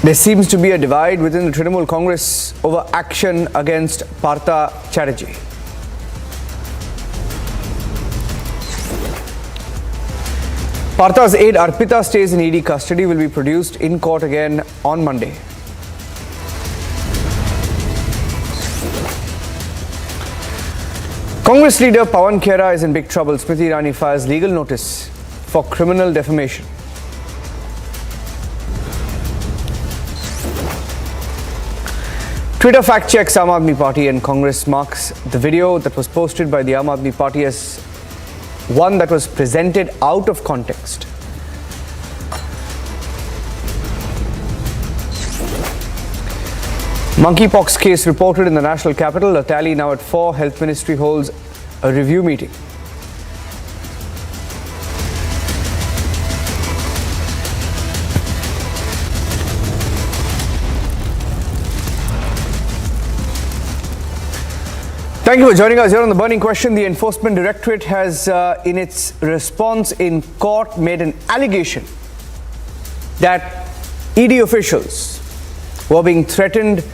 There seems to be a divide within the Trinamool Congress over action against Partha Chatterjee. Partha's aide Arpita stays in ED custody, will be produced in court again on Monday. Congress leader Pawan Khera is in big trouble. Smriti Irani fires legal notice for criminal defamation. Twitter fact checks Aam Aadmi Party and Congress marks the video that was posted by the Aam Aadmi Party as one that was presented out of context. Monkeypox case reported in the national capital. A tally now at 4. Health Ministry holds a review meeting. Thank you for joining us here on The Burning Question. The Enforcement Directorate has, in its response in court, made an allegation that ED officials were being threatened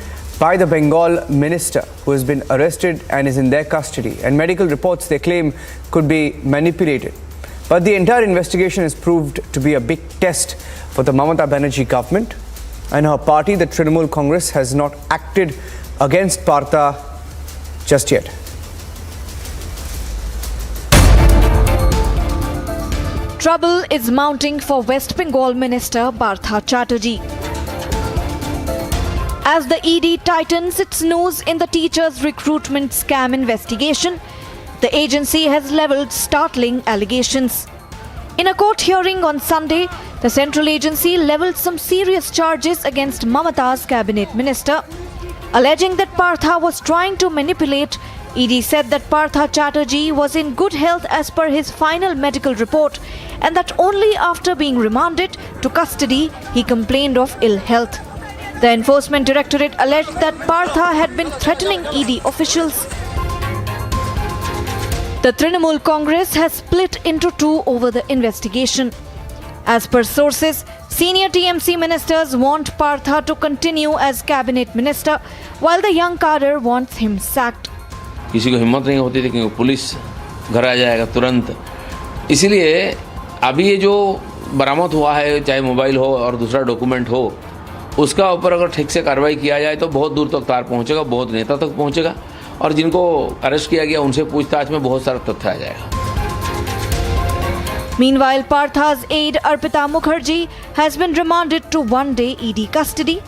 by the Bengal minister, who has been arrested and is in their custody. And medical reports, they claim, could be manipulated. But the entire investigation has proved to be a big test for the Mamata Banerjee government and her party. The Trinamool Congress has not acted against Partha just yet. Trouble is mounting for West Bengal Minister Partha Chatterjee. As the ED tightens its nose in the teachers' recruitment scam investigation, the agency has levelled startling allegations. In a court hearing on Sunday, the central agency levelled some serious charges against Mamata's cabinet minister, alleging that Partha was trying to manipulate. ED said that Partha Chatterjee was in good health as per his final medical report, and that only after being remanded to custody he complained of ill health. The Enforcement Directorate alleged that Partha had been threatening ED officials. The Trinamool Congress has split into two over the investigation. As per sources, senior TMC ministers want Partha to continue as cabinet minister, while the young cadre wants him sacked. किसी को हिम्मत नहीं होती थी कि police घर आ जाएगा तुरंत, इसीलिए अभी ये जो बरामद हुआ है, चाहे मोबाइल हो और दूसरा डॉक्यूमेंट हो, उसका ऊपर अगर ठीक से कार्रवाई किया जाए तो बहुत दूर तक तार पहुंचेगा, बहुत नेता तक पहुंचेगा, और जिनको अरेस्ट किया गया उनसे पूछताछ में बहुत सारा तथ्य आ जाएगा. Meanwhile, Partha's aide Arpita Mukherjee has been remanded to one-day ED custody.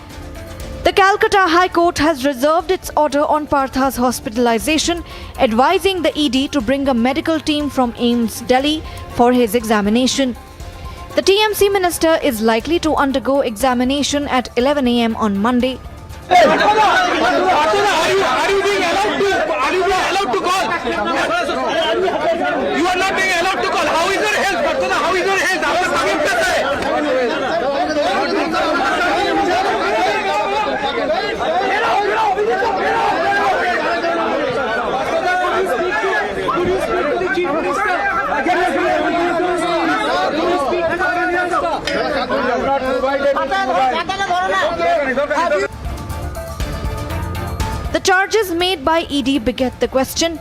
The Calcutta High Court has reserved its order on Partha's hospitalization, advising the ED to bring a medical team from AIIMS, Delhi for his examination. The TMC minister is likely to undergo examination at 11 a.m. on Monday. Are you being allowed to call? You are not being allowed to call. How is your health, Partha? How is your health? After coming to The charges made by ED beget the question: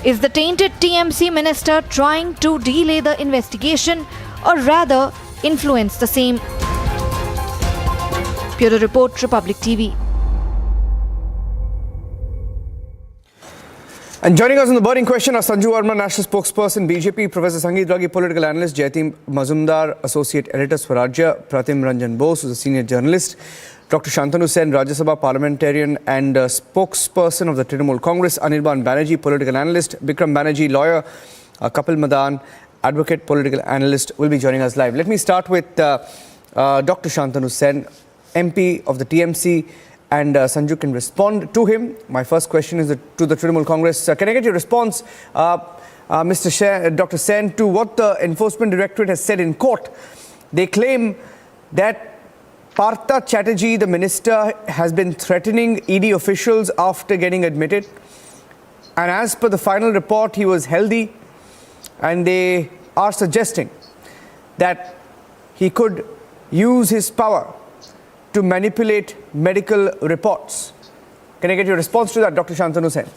is the tainted TMC minister trying to delay the investigation or rather influence the same? Bureau Report, Republic TV. And joining us on The Burning Question are Sanju Verma, National Spokesperson, BJP, Professor Sangeet Ragi, Political Analyst, Jaitim Mazumdar, Associate Editor, Swarajya, Pratim Ranjan Bose, who is a Senior Journalist, Dr. Shantanu Sen, Rajya Sabha Parliamentarian and Spokesperson of the Trinamool Congress, Anirban Banerjee, Political Analyst, Bikram Banerjee, Lawyer, Kapil Madan, Advocate, Political Analyst, will be joining us live. Let me start with Dr. Shantanu Sen, MP of the TMC, and Sanju can respond to him. My first question is to the Trinamool Congress. Can I get your response, Dr. Sen, to what the Enforcement Directorate has said in court? They claim that Partha Chatterjee, the minister, has been threatening ED officials after getting admitted. And as per the final report, he was healthy. And they are suggesting that he could use his power to manipulate medical reports? Can I get your response to that, Dr. Shantanu Sen?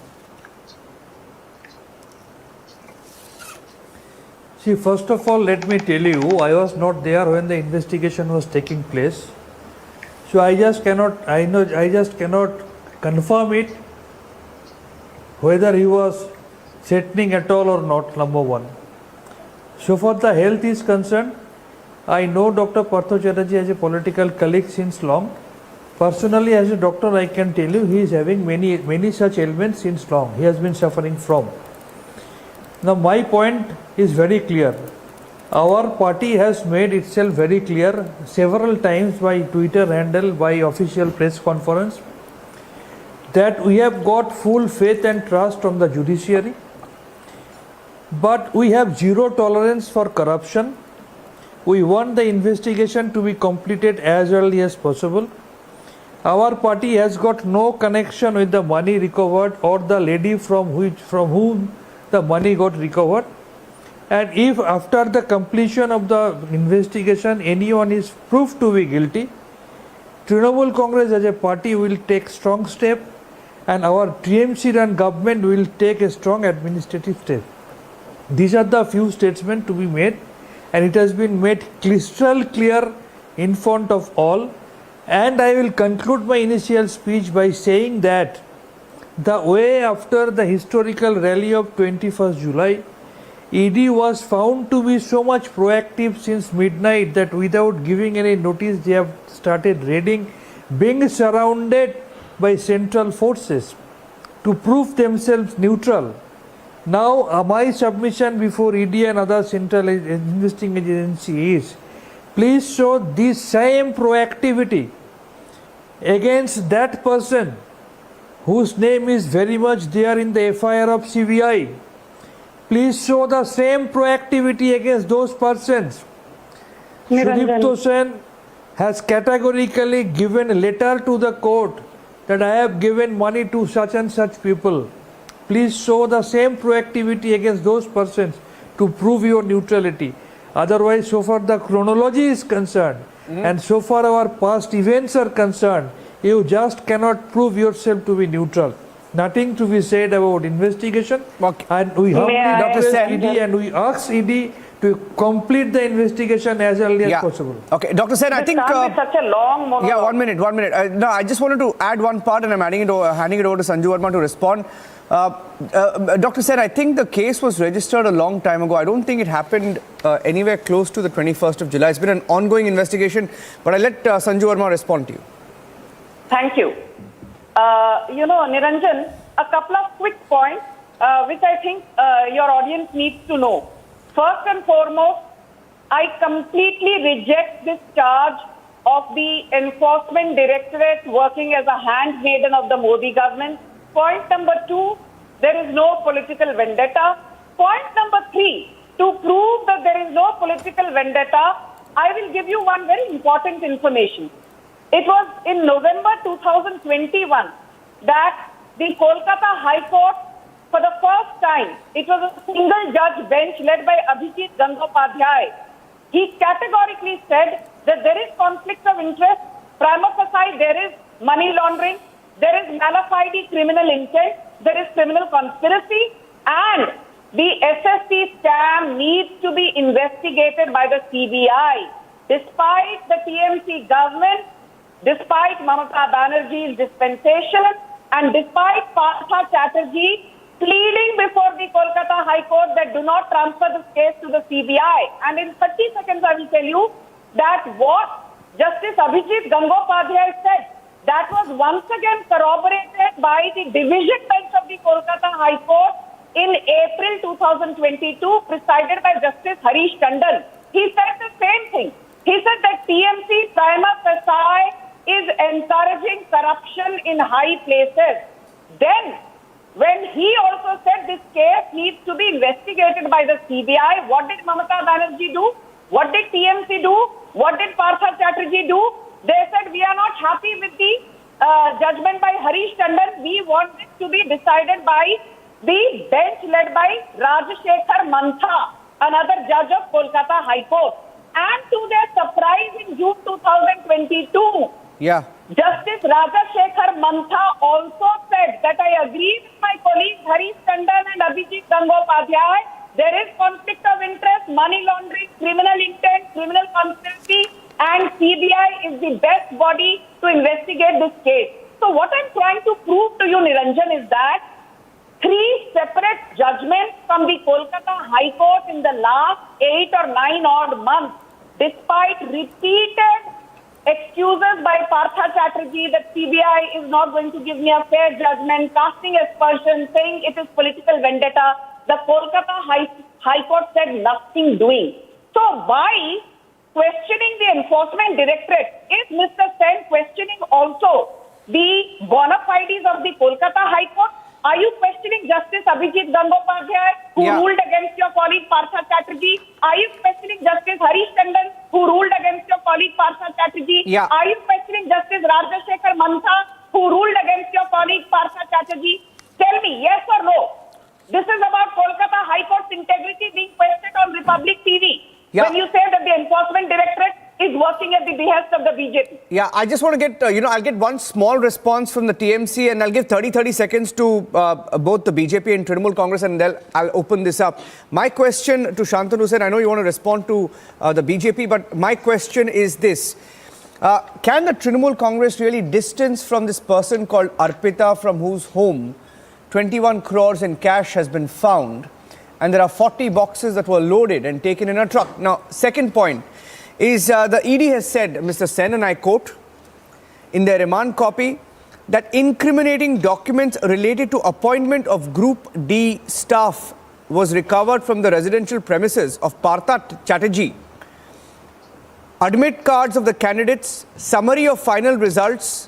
See, first of all, let me tell you, I was not there when the investigation was taking place. So I just cannot confirm it whether he was threatening at all or not, number one. So far the health is concerned, I know Dr. Partha Chatterjee as a political colleague since long. Personally, as a doctor, I can tell you he is having many such ailments since long. He has been suffering from. Now my point is very clear. Our party has made itself very clear several times by Twitter handle, by official press conference, that we have got full faith and trust on the judiciary, but we have zero tolerance for corruption. We want the investigation to be completed as early as possible. Our party has got no connection with the money recovered or the lady from whom the money got recovered. And if after the completion of the investigation anyone is proved to be guilty, Trinamool Congress as a party will take strong step, and our TMC run government will take a strong administrative step. These are the few statements to be made, and it has been made crystal clear in front of all. And I will conclude my initial speech by saying that the way after the historical rally of 21st July, ED was found to be so much proactive since midnight that without giving any notice they have started raiding, being surrounded by central forces to prove themselves neutral. Now my submission before ED and other central investigating agency is, please show this same proactivity against that person whose name is very much there in the FIR of CBI. Please show the same proactivity against those persons. Sudipto Sen has categorically given a letter to the court that I have given money to such and such people. Please show the same proactivity against those persons to prove your neutrality. Otherwise, so far the chronology is concerned, and so far our past events are concerned, you just cannot prove yourself to be neutral. Nothing to be said about investigation. Okay. And we humbly Dr. request Sen, ED and we ask ED to complete the investigation as early as possible. Okay, Dr. Sen, I This think. can't be such a long monologue. Yeah, 1 minute. No, I just wanted to add one part, and I'm handing it over to Sanju Verma to respond. Dr. Sen, I think the case was registered a long time ago. I don't think it happened anywhere close to the 21st of July. It's been an ongoing investigation, but I'll let Sanju Verma respond to you. Thank you. Niranjan, a couple of quick points which I think your audience needs to know. First and foremost, I completely reject this charge of the Enforcement Directorate working as a handmaiden of the Modi government. Point number 2, there is no political vendetta. Point number 3, to prove that there is no political vendetta, I will give you one very important information. It was in November 2021 that the Kolkata High Court, for the first time, it was a single judge bench led by Abhijit Gangopadhyay. He categorically said that there is conflict of interest, prima facie there is money laundering, there is mala fide criminal intent, there is criminal conspiracy, and the SSC scam needs to be investigated by the CBI. Despite the TMC government, despite Mamata Banerjee's dispensation, and despite Partha Chatterjee pleading before the Kolkata High Court that do not transfer this case to the CBI. And in 30 seconds, I will tell you that what Justice Abhijit Gangopadhyay said, that was once again corroborated by the division bench of the Kolkata High Court in April 2022, presided by Justice Harish Tandon. He said the same thing. He said that TMC prima facie is encouraging corruption in high places. Then, when he also said this case needs to be investigated by the CBI, what did Mamata Banerjee do? What did TMC do? What did Partha Chatterjee do? They said, we are not happy with the judgment by Harish Tandon. We want it to be decided by the bench led by Rajshekhar Mantha, another judge of Kolkata High Court. And to their surprise, in June 2022, Yeah. Justice Rajashekhar Mantha also said that I agree with my colleagues Harish Tandon and Abhijit Gangopadhyay. There is conflict of interest, money laundering, criminal intent, criminal conspiracy, and CBI is the best body to investigate this case. So what I'm trying to prove to you, Niranjan, is that 3 separate judgments from the Kolkata High Court in the last 8 or 9 odd months, despite repeated excuses by Partha Chatterjee that CBI is not going to give me a fair judgment, casting aspersion, saying it is political vendetta, the Kolkata High Court said nothing doing. So by questioning the Enforcement Directorate, is Mr. Sen questioning also the bona fides of the Kolkata High Court? Are you questioning Justice Abhijit Gangopadhyay, who ruled against your colleague Partha Chatterjee? Are you questioning Justice Harish Tandon, who ruled against your colleague Partha Chatterjee? Yeah. Are you questioning Justice Rajashekhar Mantha, who ruled against your colleague Partha Chatterjee? Tell me, yes or no? This is about Kolkata High Court's integrity being questioned on Republic TV. Yeah. When you say that the Enforcement Directorate is working at the behest of the BJP. Yeah, I just want to get, I'll get one small response from the TMC and I'll give 30 seconds to both the BJP and Trinamool Congress and then I'll open this up. My question to Shantanu Sen, I know you want to respond to the BJP, but my question is this. Can the Trinamool Congress really distance from this person called Arpita from whose home 21 crores in cash has been found and there are 40 boxes that were loaded and taken in a truck? Now, second point is the ED has said, Mr. Sen, and I quote, in their remand copy, that incriminating documents related to appointment of Group D staff was recovered from the residential premises of Partha Chatterjee. Admit cards of the candidates, summary of final results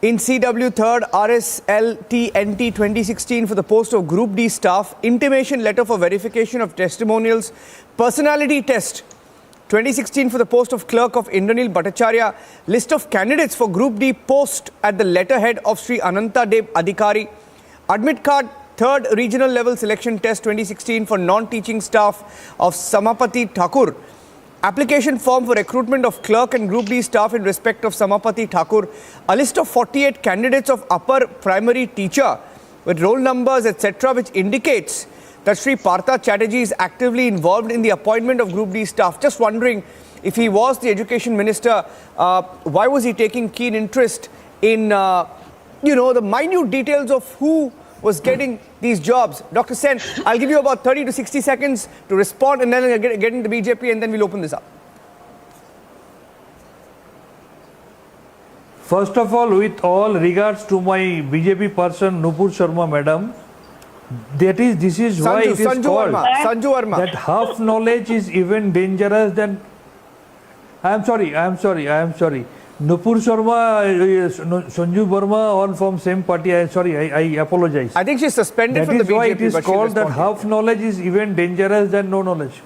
in CW 3rd RSLT NT 2016 for the post of Group D staff, intimation letter for verification of testimonials, personality test 2016 for the post of Clerk of Indranil Bhattacharya, list of candidates for Group D post at the letterhead of Sri Ananta Dev Adhikari, admit card 3rd regional level selection test 2016 for non-teaching staff of Samapati Thakur, application form for recruitment of clerk and Group D staff in respect of Samapati Thakur, a list of 48 candidates of upper primary teacher with roll numbers etc. which indicates that Sri Partha Chatterjee is actively involved in the appointment of Group D staff. Just wondering, if he was the education minister, why was he taking keen interest in, the minute details of who was getting these jobs? Dr. Sen, I'll give you about 30 to 60 seconds to respond and then I'll get into BJP and then we'll open this up. First of all, with all regards to my BJP person Nupur Sharma madam, this is why it is called Sanju Verma. that half knowledge is even dangerous than. I am sorry. Nupur Sharma, Sanju Verma, all from same party. I apologize. I think she's suspended from the BJP. That is why it is called that half knowledge is even dangerous than no knowledge.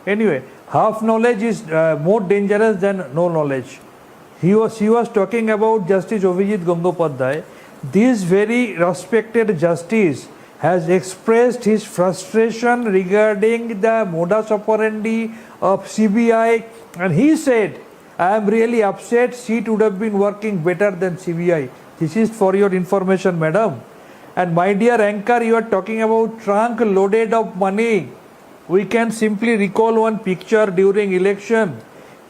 Anyway, half knowledge is more dangerous than no knowledge. She was talking about Justice Abhijit Gangopadhyay. This very respected justice has expressed his frustration regarding the modus operandi of CBI, and he said, I am really upset, she would have been working better than CBI. This is for your information, madam. And my dear anchor, you are talking about trunk loaded of money. We can simply recall one picture during election.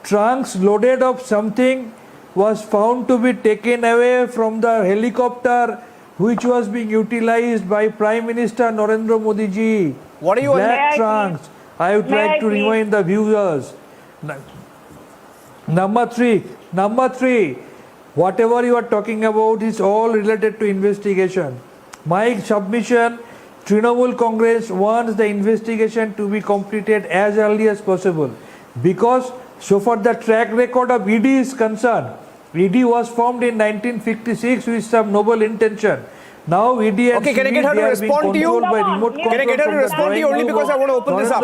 Trunks loaded of something was found to be taken away from the helicopter which was being utilized by Prime Minister Narendra Modi ji. What are you Black trunks. I would like to remind the viewers. Number three, whatever you are talking about is all related to investigation. My submission, Trinamool Congress wants the investigation to be completed as early as possible, because so far the track record of ED is concerned. ED was formed in 1956 with some noble intention. Now ED and okay, can I get her to respond to you? Can I get her to respond to you only because I want to open this up?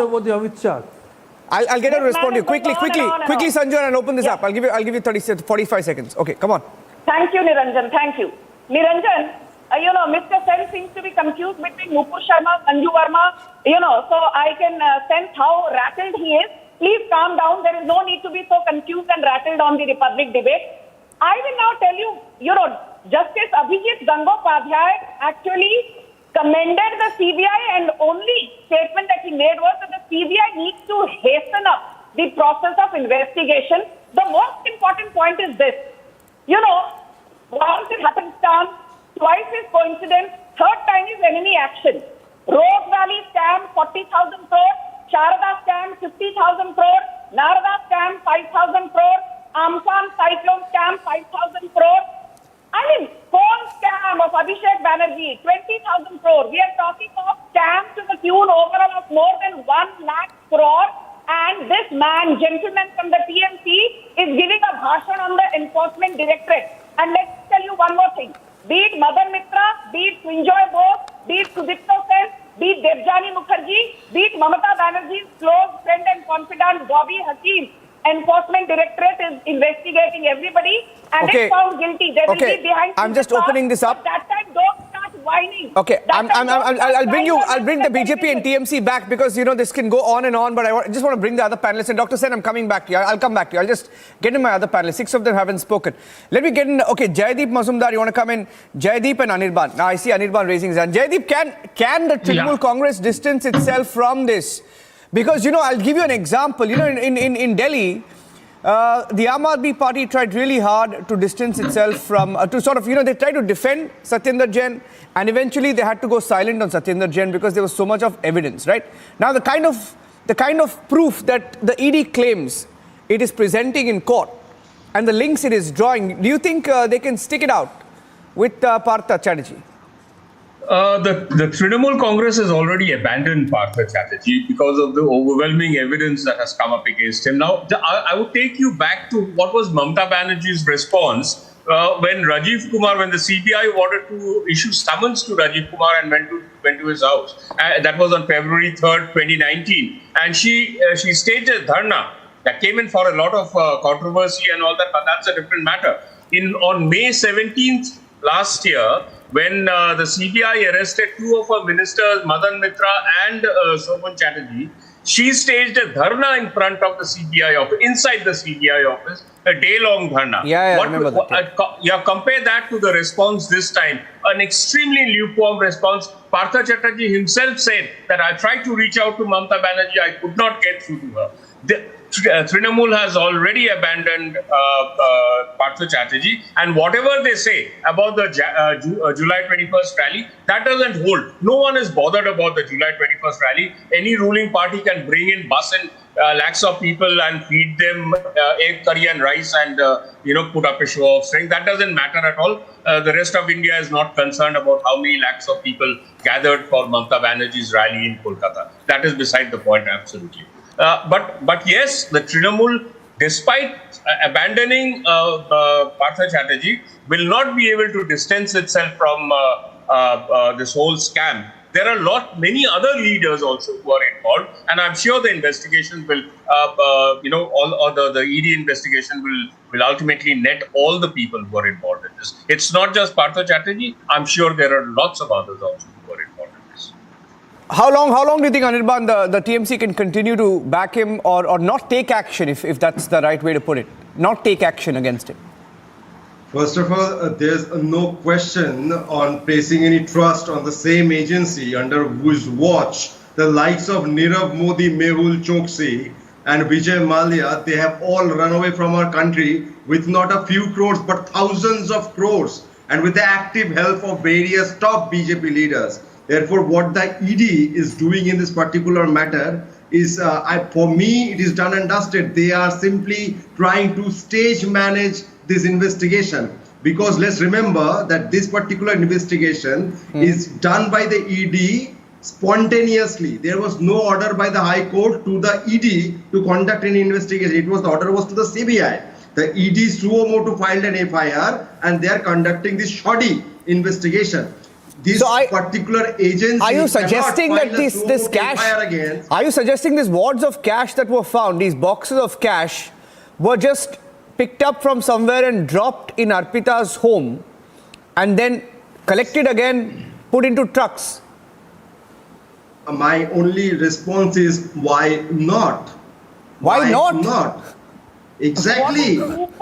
I'll get her to respond to you quickly, Sanju, and I'll open this up. I'll give you 45 seconds. Okay, come on. Thank you, Niranjan. Thank you. Niranjan, Mr. Sen seems to be confused between Nupur Sharma, Sanju Verma, so I can sense how rattled he is. Please calm down. There is no need to be so confused and rattled on the Republic debate. I will now tell you, Justice Abhijit Gangopadhyay actually commended the CBI, and only statement that he made was that the CBI needs to hasten up the process of investigation. The most important point is this. Once it happens down, twice is coincidence, third time is enemy action. Rose Valley scam, 40,000 crore. Sharada scam, 50,000 crore. Narada scam, 5,000 crore. Amphan cyclone scam, 5,000 crore. Phone scam of Abhishek Banerjee, 20,000 crore. We are talking of scams to the tune overall of more than 1 lakh crore. And this man, gentleman from the TMC, is giving a bhashan on the enforcement directorate. And let's tell you one more thing. Be it Madan Mitra, be it Swinjoy Bose, be it Sudipto Sen, be it Debjani Mukherjee, be it Mamata Banerjee's close friend and confidant Bobby Hakeem, enforcement directorate is investigating everybody, and if found guilty, they will be behind. I'm just opening this up. That time, don't start whining. Okay, I'll bring the BJP and TMC back, because this can go on and on. But I just want to bring the other panelists. And Dr. Sen, I'm coming back to you. I'll come back to you. I'll just get in my other panelists. 6 of them haven't spoken. Let me get in. Okay, Jaideep Mazumdar, you want to come in? Jaideep and Anirban. Now I see Anirban raising his hand. Jaideep, can the Trinamool Congress distance itself from this? Because, I'll give you an example. In Delhi, the Aam Aadmi Party tried really hard to distance itself from, they tried to defend Satyendra Jain, and eventually they had to go silent on Satyendra Jain because there was so much of evidence, right? Now, the kind of proof that the ED claims it is presenting in court and the links it is drawing, do you think they can stick it out with Partha Chatterjee? The Trinamool Congress has already abandoned Partha Chatterjee because of the overwhelming evidence that has come up against him. Now, I would take you back to what was Mamata Banerjee's response when the CBI wanted to issue summons to Rajiv Kumar and went to his house. That was on February 3rd, 2019. And she staged a dharna that came in for a lot of controversy and all that, but that's a different matter. On May 17th last year, when the CBI arrested 2 of her ministers, Madan Mitra and Shobhan Chatterjee, she staged a dharna in front of the CBI office, inside the CBI office, a day-long dharna. I remember that. Compare that to the response this time, an extremely lukewarm response. Partha Chatterjee himself said that I tried to reach out to Mamata Banerjee, I could not get through to her. Trinamool has already abandoned Partha Chatterjee, and whatever they say about the July 21st rally, that doesn't hold. No one is bothered about the July 21st rally. Any ruling party can bring in bus and lakhs of people and feed them egg curry and rice and put up a show of strength. That doesn't matter at all. The rest of India is not concerned about how many lakhs of people gathered for Mamata Banerjee's rally in Kolkata. That is beside the point, absolutely. But yes, the Trinamool, despite abandoning Partha Chatterjee, will not be able to distance itself from this whole scam. There are many other leaders also who are involved, and I'm sure the investigation will, the ED investigation will ultimately net all the people who are involved in this. It's not just Partha Chatterjee. I'm sure there are lots of others also who are involved in this. How long do you think, Anirban, the TMC can continue to back him or not take action, if that's the right way to put it? Not take action against him? First of all, there's no question on placing any trust on the same agency under whose watch the likes of Nirav Modi, Mehul Choksi and Vijay Mallya, they have all run away from our country with not a few crores but thousands of crores, and with the active help of various top BJP leaders. Therefore, what the ED is doing in this particular matter is, for me, it is done and dusted. They are simply trying to stage manage this investigation, because let's remember that this particular investigation is done by the ED spontaneously. There was no order by the High Court to the ED to conduct any investigation. The order was to the CBI. The ED suo motu filed an FIR and they are conducting this shoddy investigation. This particular agency. Are you suggesting that this cash? Are you suggesting these wads of cash that were found, these boxes of cash, were just picked up from somewhere and dropped in Arpita's home, and then collected again, put into trucks? My only response is, why not? Why not? Exactly.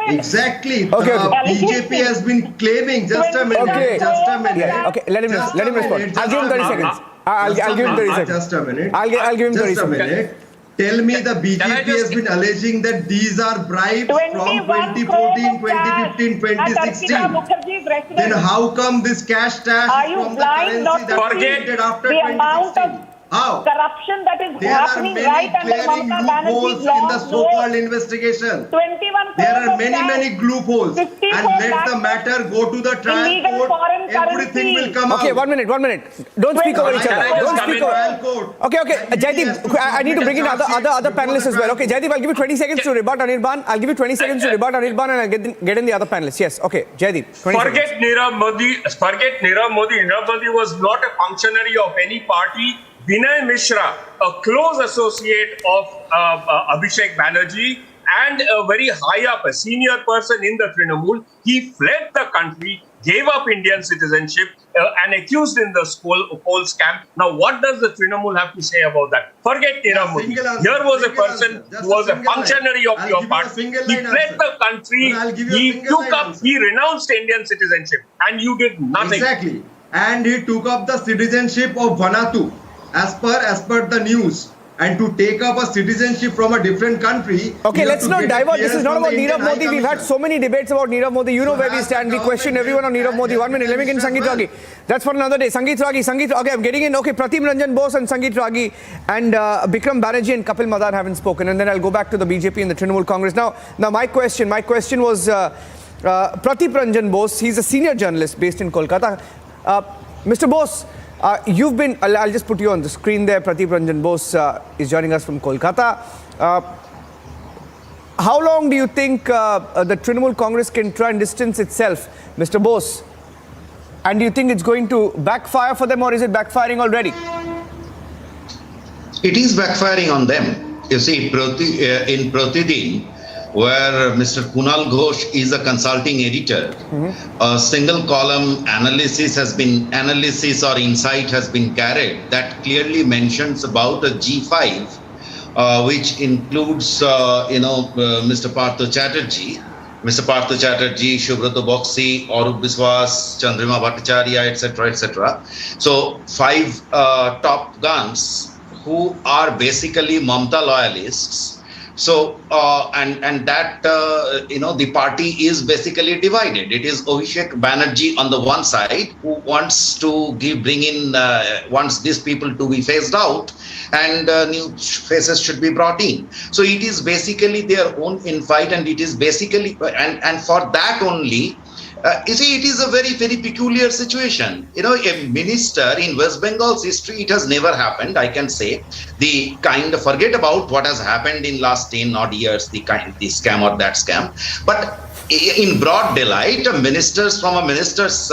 Exactly. Okay, The okay. BJP has been claiming. Just a minute. Okay. Just a minute. Yeah, okay, let him Just a respond. minute, I'll give him 30 seconds. I'll give him 30 seconds. Just a minute. I'll give him 30 Just a seconds. minute. Tell me the Can I BJP just- has been alleging that these are bribes from 21 2014, crores of cash 2015, at Arpita 2016. Mukherjee's residence. Then how come this cash stash Are is you from the blind not currency to that see created after the amount 2016? of How? corruption that is There are happening many right under glaring Mamata loopholes Banerjee's in the law? so-called investigation. 21 There crores are of many, cash, many loopholes. 54 And let the lakhs matter go to the trial illegal court. foreign Everything currency. will come Okay, out. 1 minute. Don't speak over each Can I other. just Don't come speak in? over. Trial court. Okay. The ED has Jaideep, to I need to submit bring in a charge other sheet panelists as before well. the Okay, trial Jaideep, I'll give you 20 seconds to rebut Anirban. I'll give you 20 seconds to rebut Anirban and I'll get in the other panelists. Yes, okay, Jaideep, 20 seconds. Forget Nirav Modi. Nirav Modi was not a functionary of any party. Vinay Mishra, a close associate of Abhishek Banerjee and a very high up, a senior person in the Trinamool, he fled the country, gave up Indian citizenship and accused in the poll scam. Now, what does the Trinamool have to say about that? Forget Nirav Modi. Single answer, Here was a single person answer. Just who was a single functionary line. of I'll your give you a party. single He line fled answer. the country. No, I'll give you a He single took line up, answer. he renounced Indian citizenship and you did nothing. Exactly. And he took up the citizenship of Vanuatu as per the news. And to take up a citizenship from a different country. Okay, you have let's to not get divert. This clearance is not from the about Nirav Indian High Modi. We've had Commission. so many debates about Nirav Modi. You know So where we has stand. the We question government everyone on Nirav Modi. 1 minute. Let me get in Sangeet Ragi. That's for another day. Sangeet Ragi. Okay, I'm getting in. Okay, Pratim Ranjan Bose and Sangeet Ragi and Bikram Banerjee and Kapil Madan haven't spoken. And then I'll go back to the BJP and the Trinamool Congress. Now my question was Pratim Ranjan Bose. He's a senior journalist based in Kolkata. Mr. Bose, you've been, I'll just put you on the screen there. Pratim Ranjan Bose is joining us from Kolkata. How long do you think the Trinamool Congress can try and distance itself, Mr. Bose? And do you think it's going to backfire for them or is it backfiring already? It is backfiring on them. You see, in Pratidin, where Mr. Kunal Ghosh is a consulting editor, a single column analysis or insight has been carried that clearly mentions about a G5, which includes, Mr. Partha Chatterjee, Shubhrato Boxi, Arup Biswas, Chandrima Bhattacharya, etc. So 5 top guns who are basically Mamata loyalists. So, and that, the party is basically divided. It is Abhishek Banerjee on the one side who wants to wants these people to be phased out and new faces should be brought in. So it is basically their own infight and it is basically, and for that only, you see, it is a very, very peculiar situation. A minister in West Bengal's history, it has never happened, I can say. Forget about what has happened in last 10 odd years, the scam or that scam. But in broad daylight, from a minister's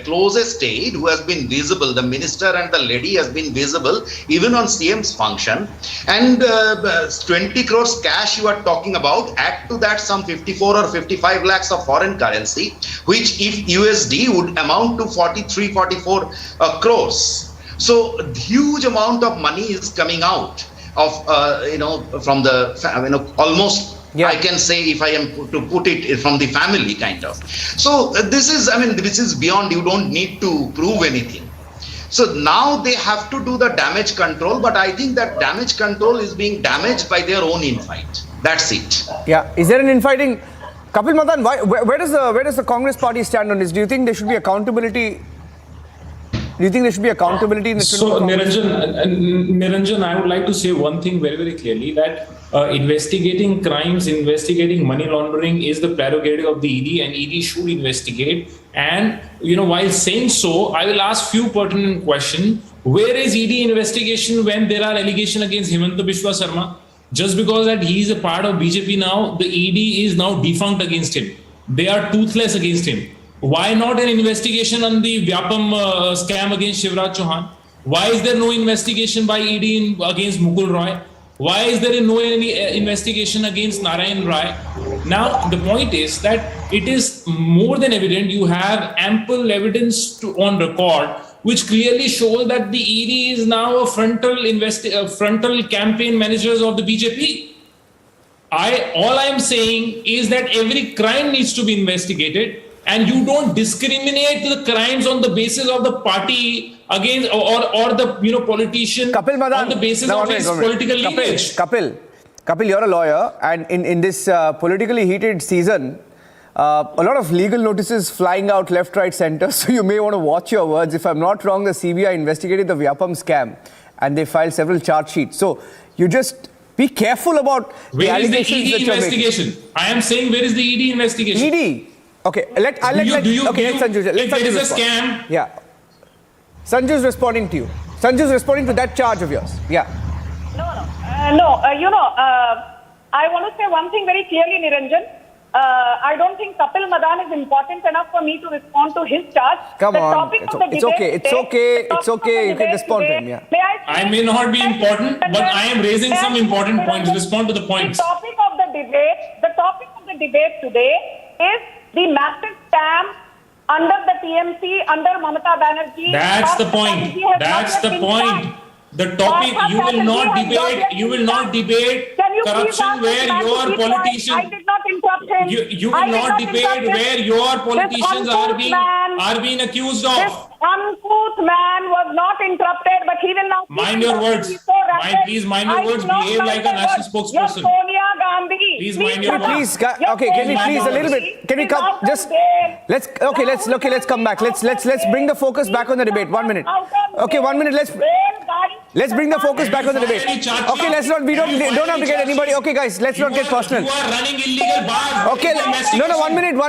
closest aide who has been visible, the minister and the lady has been visible even on CM's function. And 20 crores cash you are talking about, add to that some 54 or 55 lakhs of foreign currency, which if USD would amount to 44 crores. So huge amount of money is coming out of, from the, almost, yeah. I can say, if I am to put it from the family kind of. So this is beyond, you don't need to prove anything. So now they have to do the damage control, but I think that damage control is being damaged by their own infight. That's it. Yeah. Is there an infighting? Kapil Madan, where does the Congress party stand on this? Do you think there should be accountability? Do you think there should be accountability in the So, Niranjan, I would like to say one thing very, very clearly, that investigating crimes, investigating money laundering is the prerogative of the ED, and ED should investigate. And, while saying so, I will ask few pertinent questions. Where is ED investigation when there are allegations against Himanta Biswa Sarma? Just because that he is a part of BJP now, the ED is now defunct against him. They are toothless against him. Why not an investigation on the Vyapam scam against Shivraj Chauhan? Why is there no investigation by ED against Mukul Roy? Why is there no investigation against Narayan Rai? Now, the point is that it is more than evident you have ample evidence on record which clearly shows that the ED is now a frontal campaign managers of the BJP. all I am saying is that every crime needs to be investigated, and you don't discriminate the crimes on the basis of the party against or the politician Kapil Madan, on the basis of his political lineage. Kapil, you're a lawyer, and in this politically heated season, a lot of legal notices flying out left, right, centre. So you may want to watch your words. If I'm not wrong, the CBI investigated the Vyapam scam, and they filed several charge sheets. So you just be careful about the allegations that you're investigation? I am saying, where is the ED investigation? ED. Okay, let Sanju. Let Sanju there is a respond. scam. Yeah. Sanju's responding to you. Sanju's responding to that charge of yours. Yeah. No. I want to say one thing very clearly, Niranjan. I don't think Kapil Madan is important enough for me to respond to his charge. Come on. It's okay. You can respond to him. Yeah. I may not be important, but I am raising some important points. Respond to the points. The topic of the debate today is the massive scam under the TMC, under Mamata Banerjee. That's the point. The topic, you will not debate corruption where your politicians. I did not interrupt him. You will not debate where your politicians are being accused of. This uncouth man was not interrupted, but he will now. Mind your words. Please mind your words. Behave like a national spokesperson. Sonia Gandhi. Please mind your words. Okay, can we please a little bit? Can we come? Just let's come back. Let's bring the focus back on the debate. 1 minute. Okay, 1 minute. Let's bring the focus back on the debate. Okay, we don't have to get anybody. Okay, guys, let's not get personal. You are running illegal bars. Okay, no, 1 minute.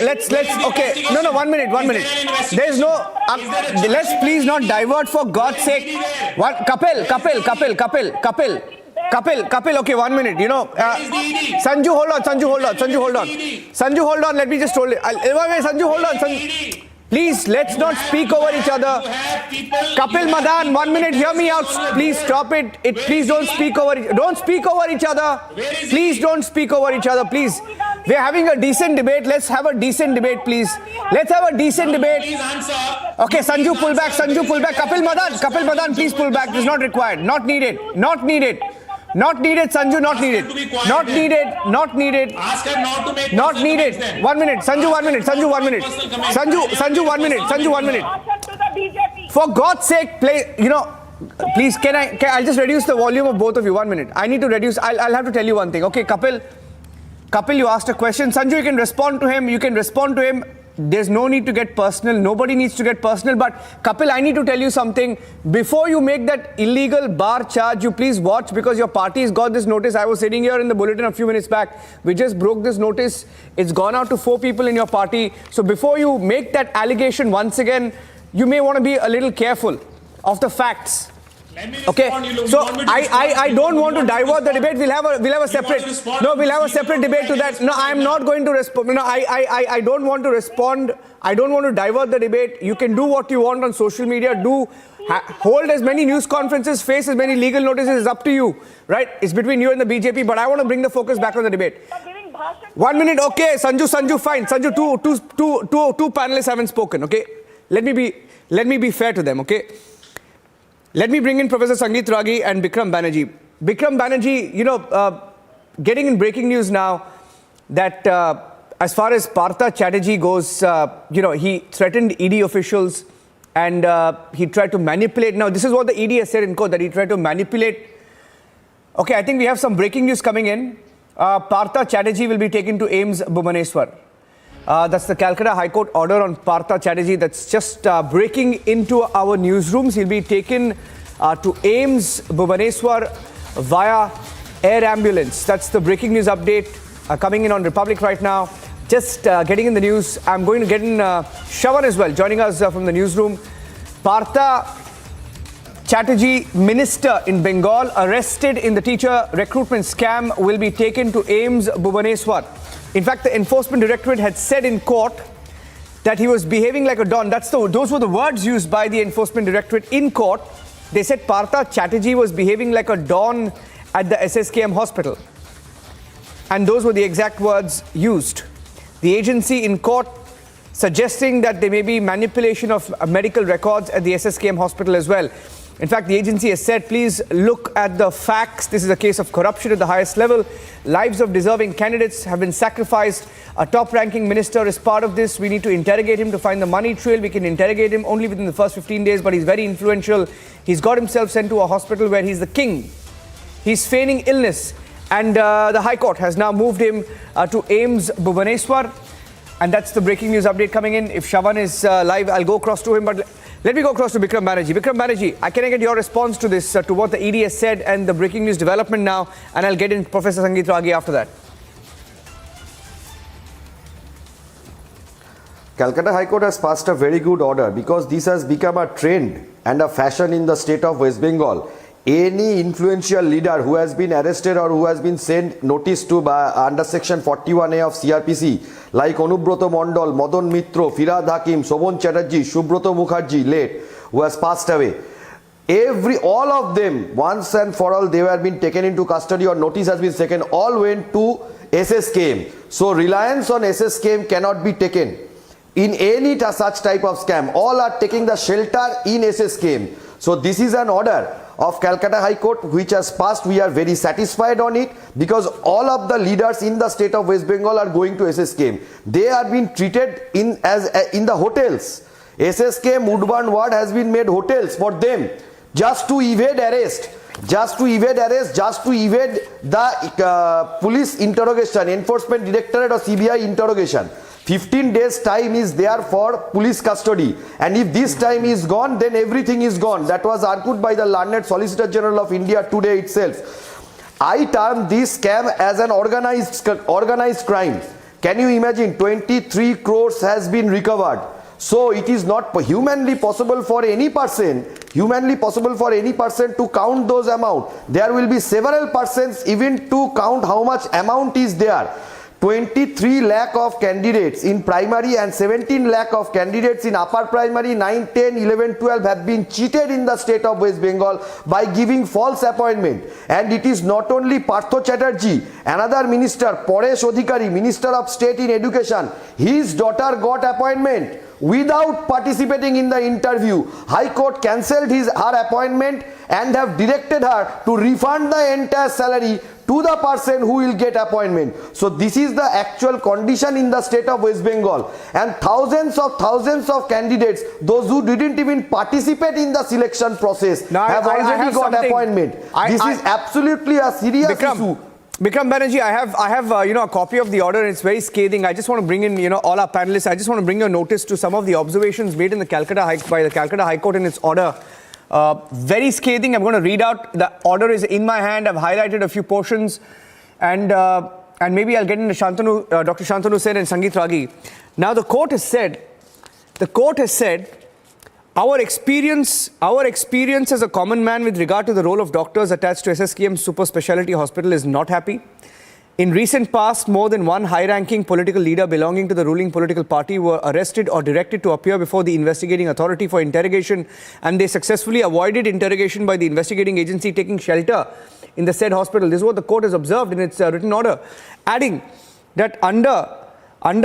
Let's, okay, no, 1 minute. There's no, let's please not divert for God's sake. Kapil, okay, 1 minute, Sanju, hold on, let me just hold it. Sanju, hold on, please, let's not speak over each other. Kapil Madan, 1 minute, hear me out. Please stop it. Please don't speak over each other. Please don't speak over each other, please. We're having a decent debate. Let's have a decent debate, please. Let's have a decent debate. Okay, Sanju, pull back. Kapil Madan, please pull back. This is not required. Not needed, Sanju, not needed. Ask her not to make. Not needed. 1 minute. Sanju, 1 minute. Sanju, 1 minute. For God's sake, please, I'll just reduce the volume of both of you. 1 minute. I need to reduce. I'll have to tell you one thing. Okay, Kapil, you asked a question. Sanju, you can respond to him. There's no need to get personal. Nobody needs to get personal. But Kapil, I need to tell you something. Before you make that illegal bar charge, you please watch, because your party's got this notice. I was sitting here in the bulletin a few minutes back. We just broke this notice. It's gone out to 4 people in your party. So before you make that allegation once again, you may want to be a little careful of the facts. Okay, so I don't want to divert the debate. We'll have a separate debate to that. No, I'm not going to respond. No, I don't want to respond. I don't want to divert the debate. You can do what you want on social media. Hold as many news conferences, face as many legal notices. It's up to you, right? It's between you and the BJP. But I want to bring the focus back on the debate. 1 minute. Okay, Sanju, fine. Sanju, two panelists haven't spoken. Okay, let me be fair to them. Okay. Let me bring in Professor Sangeet Ragi and Bikram Banerjee. Bikram Banerjee, getting in breaking news now that as far as Partha Chatterjee goes, he threatened ED officials and he tried to manipulate. Now, this is what the ED has said in court, that he tried to manipulate. Okay, I think we have some breaking news coming in. Partha Chatterjee will be taken to AIIMS Bhubaneswar. That's the Calcutta High Court order on Partha Chatterjee that's just breaking into our newsrooms. He'll be taken to AIIMS Bhubaneswar via air ambulance. That's the breaking news update coming in on Republic right now. Just getting in the news. I'm going to get in Shravan as well, joining us from the newsroom. Partha Chatterjee, minister in Bengal, arrested in the teacher recruitment scam, will be taken to AIIMS Bhubaneswar. In fact, the Enforcement Directorate had said in court that he was behaving like a don. Those were the words used by the Enforcement Directorate in court. They said Partha Chatterjee was behaving like a don at the SSKM hospital. And those were the exact words used. The agency in court suggesting that there may be manipulation of medical records at the SSKM hospital as well. In fact, the agency has said, please look at the facts. This is a case of corruption at the highest level. Lives of deserving candidates have been sacrificed. A top-ranking minister is part of this. We need to interrogate him to find the money trail. We can interrogate him only within the first 15 days, but he's very influential. He's got himself sent to a hospital where he's the king. He's feigning illness. And the High Court has now moved him to AIIMS Bhubaneswar. And that's the breaking news update coming in. If Shavan is live, I'll go across to him. But let me go across to Bikram Banerjee. Bikram Banerjee, can I get your response to this, to what the ED has said and the breaking news development now? And I'll get in Professor Sangeet Ragi after that. Calcutta High Court has passed a very good order because this has become a trend and a fashion in the state of West Bengal. Any influential leader who has been arrested or who has been sent notice to by under section 41A of CRPC, like Anubroto Mondal, Madan Mitro, Firad Hakim, Sobhan Chatterjee, Subroto Mukherjee, late, who has passed away. All of them, once and for all, they have been taken into custody or notice has been taken, all went to SSKM. So reliance on SSKM cannot be taken in any such type of scam. All are taking the shelter in SSKM. So this is an order of Calcutta High Court which has passed. We are very satisfied on it because all of the leaders in the state of West Bengal are going to SSKM. They are being treated in the hotels. SSKM Woodburn Ward has been made hotels for them just to evade arrest. Just to evade the police interrogation, enforcement directorate or CBI interrogation. 15 days time is there for police custody, and if this time is gone, then everything is gone. That was argued by the learned Solicitor General of India today itself. I term this scam as an organized crime. Can you imagine? 23 crores has been recovered. So it is not humanly possible for any person to count those amount. There will be several persons even to count how much amount is there. 23 lakh of candidates in primary and 17 lakh of candidates in upper primary, 9, 10, 11, 12 have been cheated in the state of West Bengal by giving false appointment. And it is not only Partha Chatterjee, another minister, Paresh Adhikari, Minister of State in Education, his daughter got appointment without participating in the interview. High Court cancelled her appointment and have directed her to refund the entire salary to the person who will get appointment. So this is the actual condition in the state of West Bengal, and thousands of candidates, those who didn't even participate in the selection process, now, have already got appointment. This is absolutely a serious issue. Bikram Banerjee, I have a copy of the order, and it's very scathing. I just want to bring in all our panelists. I just want to bring your notice to some of the observations made in the by the Calcutta High Court in its order. Very scathing. I'm going to read out. The order is in my hand. I've highlighted a few portions, and maybe I'll get into Dr. Shantanu Sen and Sangeet Ragi. Now the court has said, our experience as a common man with regard to the role of doctors attached to SSKM Super Speciality Hospital is not happy. In recent past, more than one high-ranking political leader belonging to the ruling political party were arrested or directed to appear before the investigating authority for interrogation, and they successfully avoided interrogation by the investigating agency, taking shelter in the said hospital. This is what the court has observed in its written order, adding that under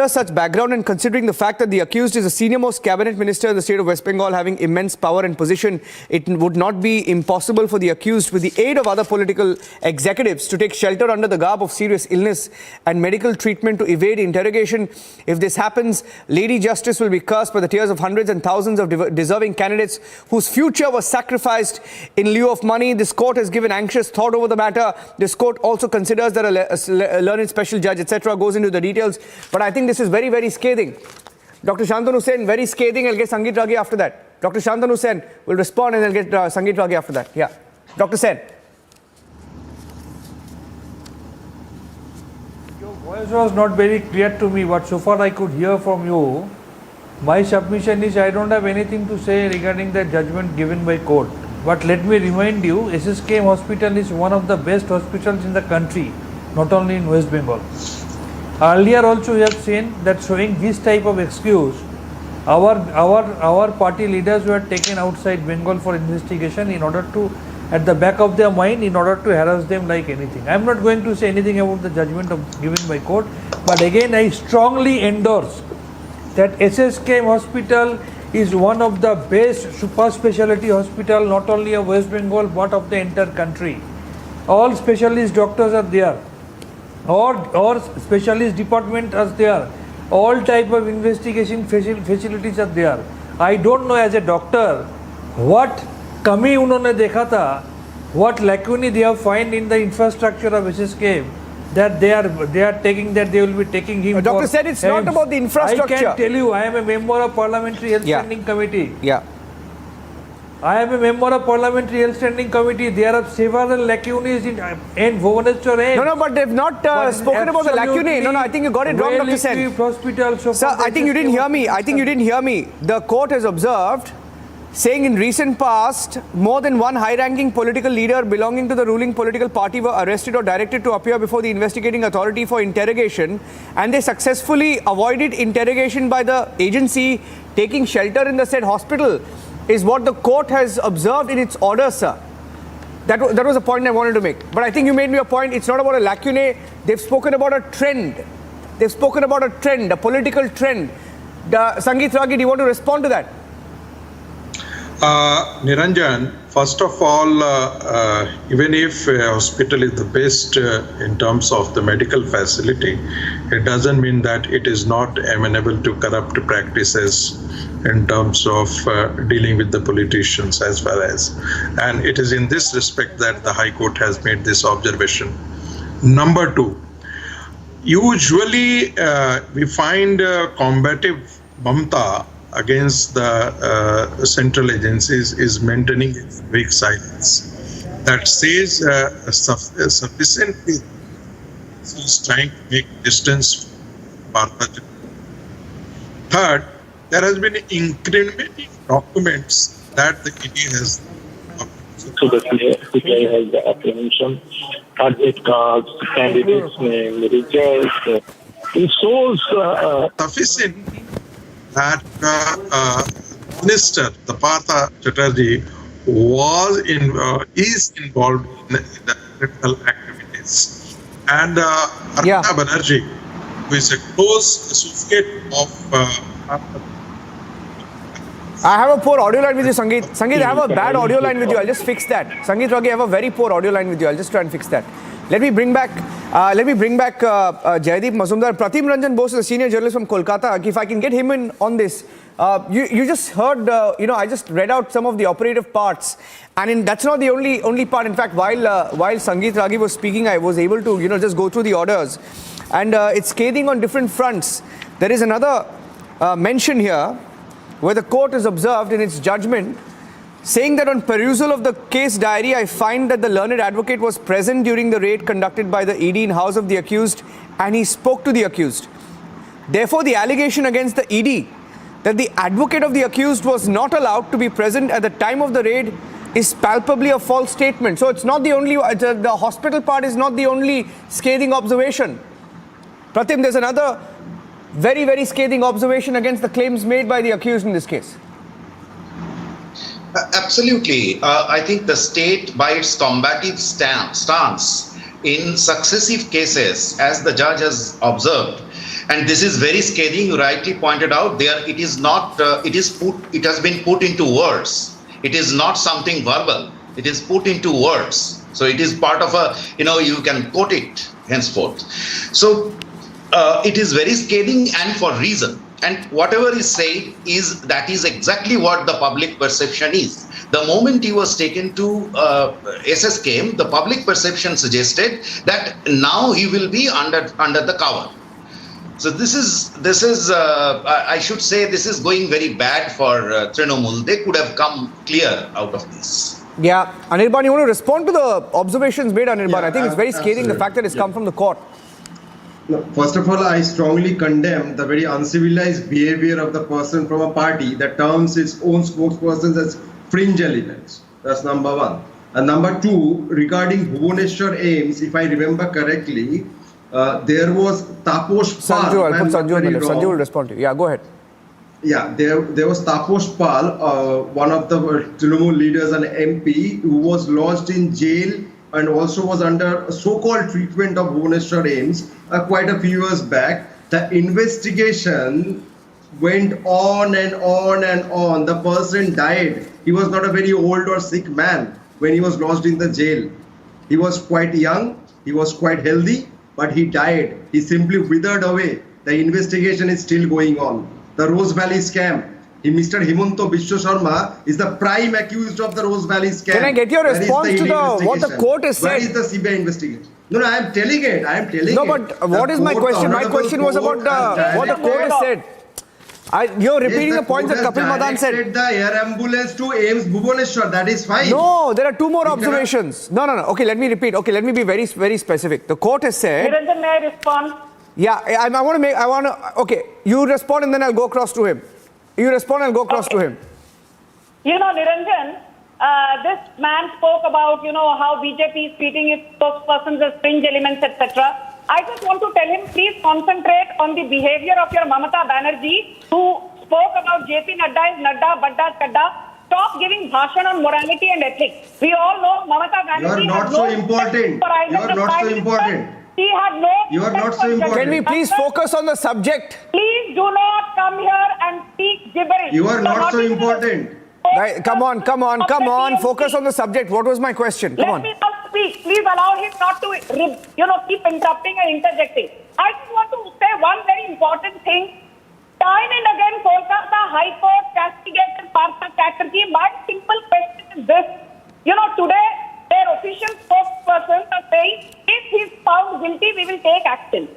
such background and considering the fact that the accused is a senior-most cabinet minister in the state of West Bengal having immense power and position, it would not be impossible for the accused, with the aid of other political executives, to take shelter under the garb of serious illness and medical treatment to evade interrogation. If this happens, Lady Justice will be cursed by the tears of hundreds and thousands of deserving candidates whose future was sacrificed in lieu of money. This court has given anxious thought over the matter. This court also considers that a learned special judge, etc., goes into the details. But I think this is very, very scathing. Dr. Shantanu Sen, very scathing. I'll get Sangeet Ragi after that. Dr. Shantanu Sen will respond, and I'll get Sangeet Ragi after that. Yeah. Dr. Sen. Your voice was not very clear to me, but so far I could hear from you. My submission is I don't have anything to say regarding the judgment given by court. But let me remind you, SSKM Hospital is one of the best hospitals in the country, not only in West Bengal. Earlier also we have seen that showing this type of excuse, our party leaders were taken outside Bengal for investigation in order to, at the back of their mind, in order to harass them like anything. I am not going to say anything about the judgment given by court, but again I strongly endorse that SSKM Hospital is one of the best super specialty hospital, not only of West Bengal but of the entire country. All specialist doctors are there, or specialist department are there, all type of investigation facilities are there. I don't know as a doctor what कमी उन्होंने देखा था, what lacunae they have find in the infrastructure of SSK, that they are taking, that they will be taking him. Doctor said it's not about the infrastructure. I can tell you, I am a member of Parliamentary Health Standing Committee. Yeah. I am a member of Parliamentary Health Standing Committee. There are several lacunae in Bhubaneswar. No, but they've not spoken about the lacunae. No, I think you got it wrong, Dr. Sen. Hospital, so Sir, I think you didn't hear me. The court has observed, saying in recent past, more than one high-ranking political leader belonging to the ruling political party were arrested or directed to appear before the investigating authority for interrogation, and they successfully avoided interrogation by the agency, taking shelter in the said hospital, is what the court has observed in its order, sir. That was a point I wanted to make. But I think you made me a point. It's not about a lacunae. They've spoken about a trend. A political trend. Sangeet Ragi, do you want to respond to that? Niranjan, first of all, even if a hospital is the best in terms of the medical facility, it doesn't mean that it is not amenable to corrupt practices in terms of dealing with the politicians as far as. And it is in this respect that the High Court has made this observation. Number two, usually we find combative Mamta against the central agencies is maintaining weak silence. That says sufficiently is trying to make distance Partha. Third, there has been incriminating documents that the ED has. So the CPI has the apprehension, admit cards, candidate's name, results. It shows sufficient that Minister, the Partha Chatterjee, is involved in the criminal activities. And Partha Banerjee, who is a close associate of I have a poor audio line with you, Sangeet. Sangeet, I have a bad audio line with you. I'll just fix that. Sangeet Ragi, I have a very poor audio line with you. I'll just try and fix that. Let me bring back Jaideep Mazumdar. Pratim Ranjan Bose is a senior journalist from Kolkata. If I can get him in on this. You just heard, I just read out some of the operative parts. And that's not the only part. In fact, while Sangeet Ragi was speaking, I was able to, just go through the orders. And it's scathing on different fronts. There is another mention here where the court has observed in its judgment, saying that on perusal of the case diary, I find that the learned advocate was present during the raid conducted by the ED in house of the accused, and he spoke to the accused. Therefore, the allegation against the ED that the advocate of the accused was not allowed to be present at the time of the raid is palpably a false statement. So it's not the only, the hospital part is not the only scathing observation. Pratim, there's another very, very scathing observation against the claims made by the accused in this case. Absolutely. I think the state, by its combative stance in successive cases, as the judge has observed, and this is very scathing, you rightly pointed out, it has been put into words. It is not something verbal. It is put into words. So it is part of you can quote it henceforth. So it is very scathing and for reason. And whatever is said that is exactly what the public perception is. The moment he was taken to SSK, the public perception suggested that now he will be under the cover. So this is I should say this is going very bad for Trinamool. They could have come clear out of this. Yeah, Anirban, you want to respond to the observations made, Anirban? I think it's very scathing, the fact that it's come from the court. No, first of all, I strongly condemn the very uncivilized behavior of the person from a party that terms its own spokespersons as fringe elements. That's number one. And number two, regarding Bhubaneswar AIIMS, if I remember correctly, there was Taposh Pal. Sanju, I'll put Sanju on the left. Sanju will respond to you. Yeah, go ahead. Yeah, there was Taposh Pal, one of the Trinamool leaders and MP, who was lodged in jail and also was under so-called treatment of Bhubaneswar AIIMS quite a few years back. The investigation went on and on and on. The person died. He was not a very old or sick man when he was lodged in the jail. He was quite young, he was quite healthy, but he died. He simply withered away. The investigation is still going on. The Rose Valley scam. Mr. Himanto Biswa Sharma is the prime accused of the Rose Valley scam. Can I get your response to what the court has said? Where is the CBI investigation? No, I am telling it. No, but what is my question? My question was about what the court has said. You're repeating the points that Kapil Madan said. The air ambulance to AIIMS Bhubaneswar. That is fine. No, there are two more observations. No. Okay, let me repeat. Okay, let me be very, very specific. The court has said. Niranjan, may I respond? Yeah, Okay, you respond and then I'll go across to him. You respond and I'll go across to him. You know, Niranjan, this man spoke about, how BJP is treating its spokespersons as fringe elements, etc. I just want to tell him, please concentrate on the behavior of your Mamata Banerjee, who spoke about JP Nadda is Nadda, Badda, Kadda. Stop giving bhashan on morality and ethics. We all know Mamata Banerjee. You are not so important. You are not so important. He had no. You are not so important. Can we please focus on the subject? Please do not come here and speak gibberish. You are not so important. Right, come on. Focus on the subject. What was my question? Come on. Let me not speak. Please allow him not to, keep interrupting and interjecting. I just want to say one very important thing. Time and again, Kolkata High Court castigated Partha Chatterjee. My simple question is this. Today, their official spokespersons are saying, if he's found guilty, we will take action.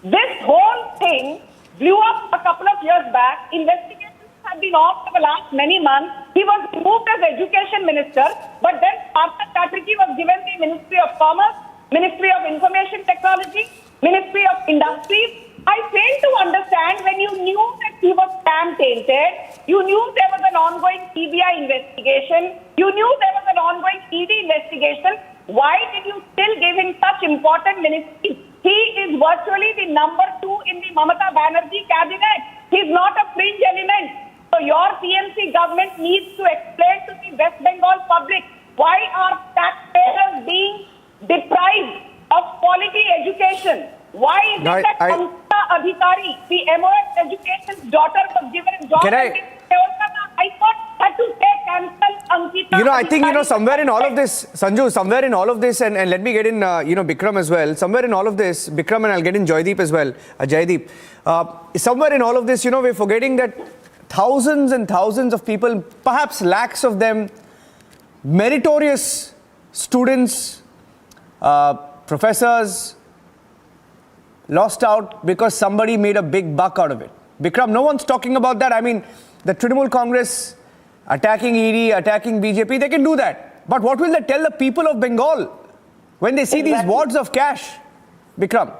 This whole thing blew up a couple of years back. Investigations have been off for the last many months. He was removed as Education Minister, but then Partha Chatterjee was given the Ministry of Commerce, Ministry of Information Technology, Ministry of Industries. I fail to understand, when you knew that he was scam-tainted, you knew there was an ongoing CBI investigation, you knew there was an ongoing ED investigation, why did you still give him such important ministries? He is virtually the number 2 in the Mamata Banerjee cabinet. He's not a fringe element. So your PMC government needs to explain to the West Bengal public, why are taxpayers being deprived of quality education? Why is it that Amta Adhikari, the MOS Education's daughter, was given a job and the Kolkata High Court had to say cancel Ankita? I think, somewhere in all of this, Sanju, somewhere in all of this, and let me get in, Bikram as well. Somewhere in all of this, Bikram, and I'll get in Joydeep as well, Jaideep. Somewhere in all of this, we're forgetting that thousands and thousands of people, perhaps lakhs of them, meritorious students, professors, lost out because somebody made a big buck out of it. Bikram, no one's talking about that. I mean, the Trinamool Congress attacking ED, attacking BJP, they can do that. But what will they tell the people of Bengal when they see these wads of cash? Bikram.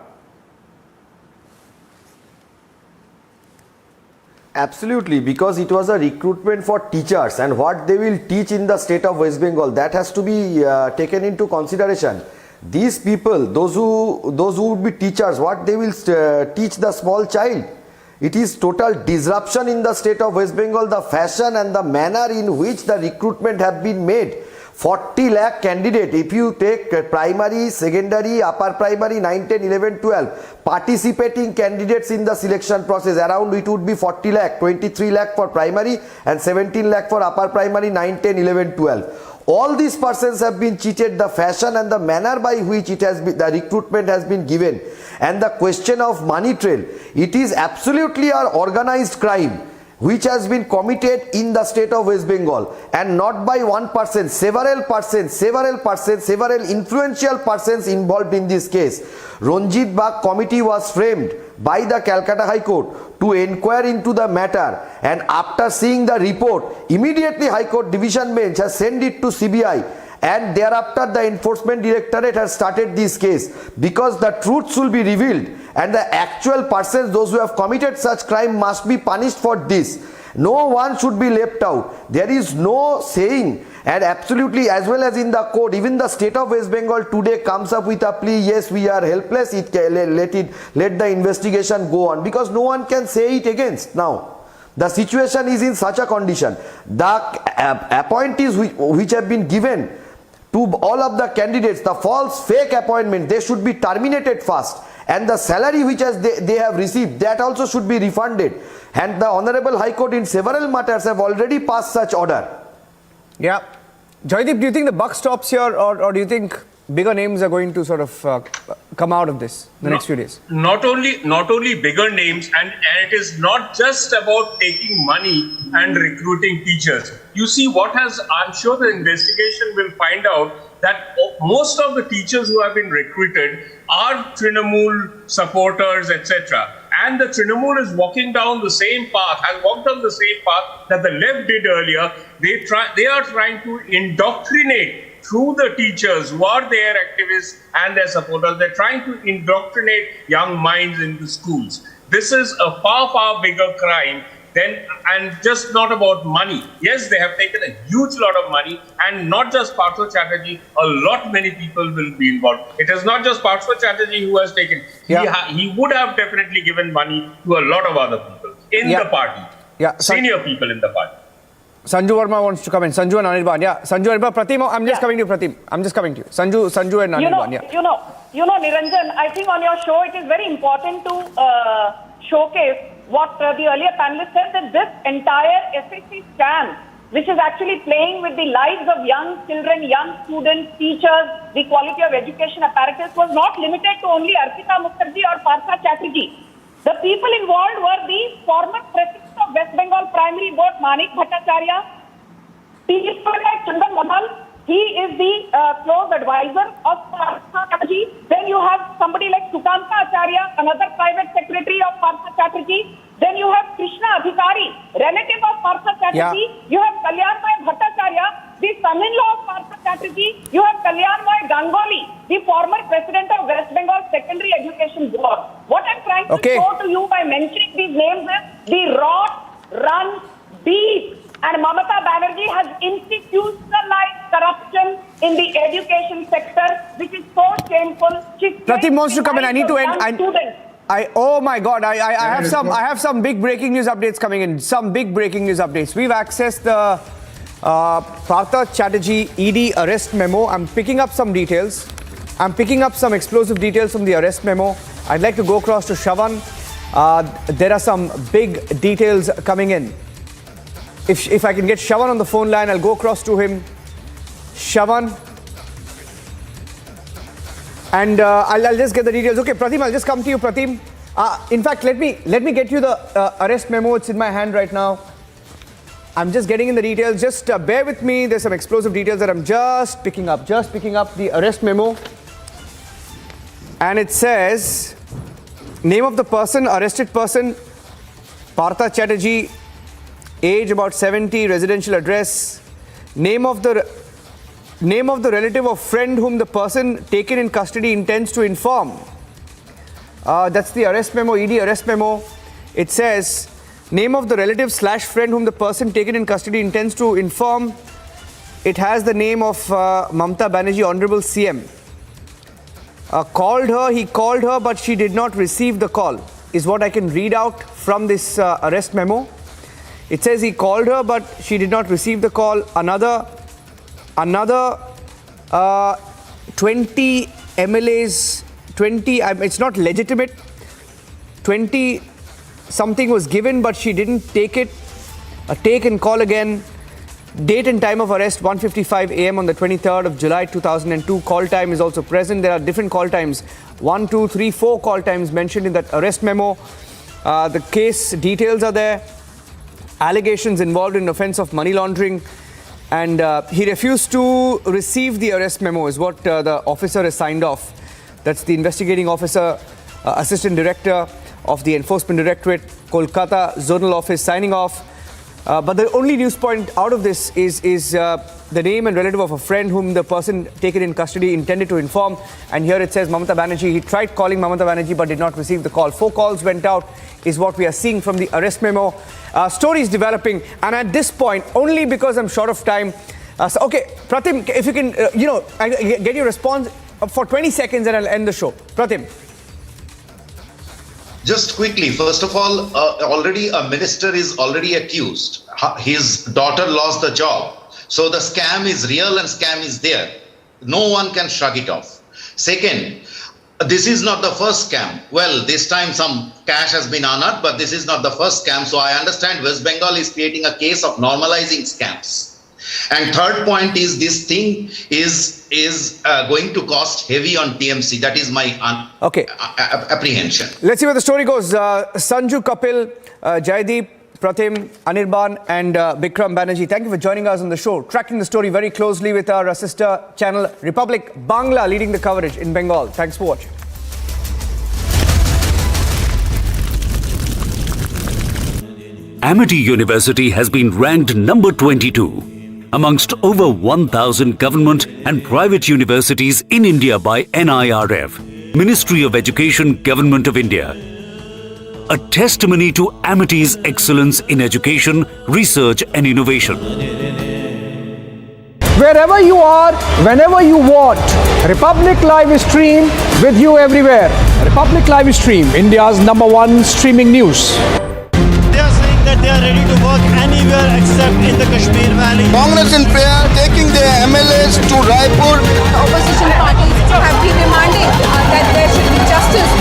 Absolutely, because it was a recruitment for teachers, and what they will teach in the state of West Bengal, that has to be taken into consideration. These people, those who would be teachers, what they will teach the small child? It is total disruption in the state of West Bengal, the fashion and the manner in which the recruitment have been made. 40 lakh candidate, if you take primary, secondary, upper primary, 9, 10, 11, 12, participating candidates in the selection process, around it would be 40 lakh, 23 lakh for primary and 17 lakh for upper primary, 9, 10, 11, 12. All these persons have been cheated, the fashion and the manner by which it has been, the recruitment has been given. And the question of money trail, it is absolutely an organized crime which has been committed in the state of West Bengal, and not by one person, several influential persons involved in this case. Ranjit Bagh committee was framed by the Calcutta High Court to inquire into the matter, and after seeing the report, immediately High Court Division Bench has sent it to CBI, and thereafter the Enforcement Directorate has started this case, because the truth should be revealed and the actual persons, those who have committed such crime, must be punished for this. No one should be left out. There is no saying, and absolutely, as well as in the court, even the state of West Bengal today comes up with a plea, yes, we are helpless, let the investigation go on, because no one can say it against now. The situation is in such a condition. The appointees which have been given to all of the candidates, the false fake appointment, they should be terminated first, and the salary which they have received, that also should be refunded. And the Honorable High Court in several matters have already passed such order. Yeah. Joydeep, do you think the buck stops here, or do you think bigger names are going to sort of come out of this in the next few days? Not only bigger names, and it is not just about taking money and recruiting teachers. You see, I'm sure the investigation will find out that most of the teachers who have been recruited are Trinamool supporters, etc. And the Trinamool is walking down the same path, has walked down the same path that the left did earlier. They are trying to indoctrinate through the teachers who are their activists and their supporters. They're trying to indoctrinate young minds into schools. This is a far, far bigger crime and just not about money. Yes, they have taken a huge lot of money, and not just Partha Chatterjee, many people will be involved. It is not just Partha Chatterjee who has taken. Yeah. He would have definitely given money to a lot of other people in the party. Yeah. Senior people in the party. Sanju Verma wants to come in. Sanju and Anirban. Yeah. Sanju, Anirban, Pratim, I'm just coming to you, Pratim. I'm just coming to you. Sanju and Anirban. You know, Niranjan, I think on your show it is very important to showcase what the earlier panelists said, that this entire SSC scam, which is actually playing with the lives of young children, young students, teachers, the quality of education apparatus, was not limited to only Arpita Mukherjee or Partha Chatterjee. The people involved were the former president of West Bengal Primary Board, Manik Bhattacharya, people like Chandan Mamal. He is the close advisor of Partha Chatterjee. Then you have somebody like Sukanta Acharya, another private secretary of Partha Chatterjee. Then you have Krishna Adhikari, relative of Partha Chatterjee. Yeah. You have Kalyanmay Bhattacharya, the son-in-law of Partha Chatterjee. You have Kalyanmay Ganguly, the former president of West Bengal Secondary Education Board. What I'm trying to show to you by mentioning these names is the rot runs deep. And Mamata Banerjee has institutionalized corruption in the education sector, which is so shameful. Pratim wants to come in. I need to end. Oh my God! I have some big breaking news updates coming in. Some big breaking news updates. We've accessed the Partha Chatterjee ED arrest memo. I'm picking up some details. I'm picking up some explosive details from the arrest memo. I'd like to go across to Shravan. There are some big details coming in. If I can get Shravan on the phone line, I'll go across to him. Shravan. And I'll just get the details. Okay, Pratim, I'll just come to you, Pratim. In fact, let me get you the arrest memo. It's in my hand right now. I'm just getting in the details. Just bear with me. There's some explosive details that I'm just picking up. Just picking up the arrest memo. And it says, name of the person, arrested person, Partha Chatterjee, age about 70, residential address, name of the relative or friend whom the person taken in custody intends to inform. That's the arrest memo, ED arrest memo. It says, name of the relative / friend whom the person taken in custody intends to inform. It has the name of Mamata Banerjee, Honorable CM. He called her, but she did not receive the call, is what I can read out from this arrest memo. It says he called her, but she did not receive the call. Another 20 MLAs, 20, it's not legitimate. 20 something was given, but she didn't take it. Take and call again. Date and time of arrest 1:55 a.m. on the 23rd of July 2002. Call time is also present. There are different call times. 1, 2, 3, 4 call times mentioned in that arrest memo. The case details are there. Allegations involved in offense of money laundering, and he refused to receive the arrest memo is what the officer has signed off. That's the investigating officer, assistant director of the Enforcement Directorate, Kolkata Zonal Office, signing off. But the only news point out of this is the name and relative of a friend whom the person taken in custody intended to inform. And here it says Mamata Banerjee. He tried calling Mamata Banerjee but did not receive the call. 4 calls went out is what we are seeing from the arrest memo. Stories developing, and at this point, only because I'm short of time. Okay, Pratim, if you can, get your response for 20 seconds and I'll end the show. Pratim. Just quickly, first of all, already a minister is already accused. His daughter lost the job. So the scam is real and scam is there. No one can shrug it off. Second, this is not the first scam. Well, this time some cash has been unearthed, but this is not the first scam. So I understand West Bengal is creating a case of normalizing scams. And third point is this thing is going to cost heavy on TMC. That is my apprehension. Let's see where the story goes. Sanju, Kapil, Jaideep, Pratim, Anirban and Bikram Banerjee, thank you for joining us on the show. Tracking the story very closely with our sister channel Republic Bangla leading the coverage in Bengal. Thanks for watching. Amity University has been ranked number 22 amongst over 1,000 government and private universities in India by NIRF, Ministry of Education, Government of India. A testimony to Amity's excellence in education, research and innovation. Wherever you are, whenever you want, Republic Live Stream with you everywhere. Republic Live Stream, India's #1 streaming news. They are saying that they are ready to work anywhere except in the Kashmir Valley. Congress in prayer taking their MLAs to Raipur. Opposition parties have been demanding that there should be justice.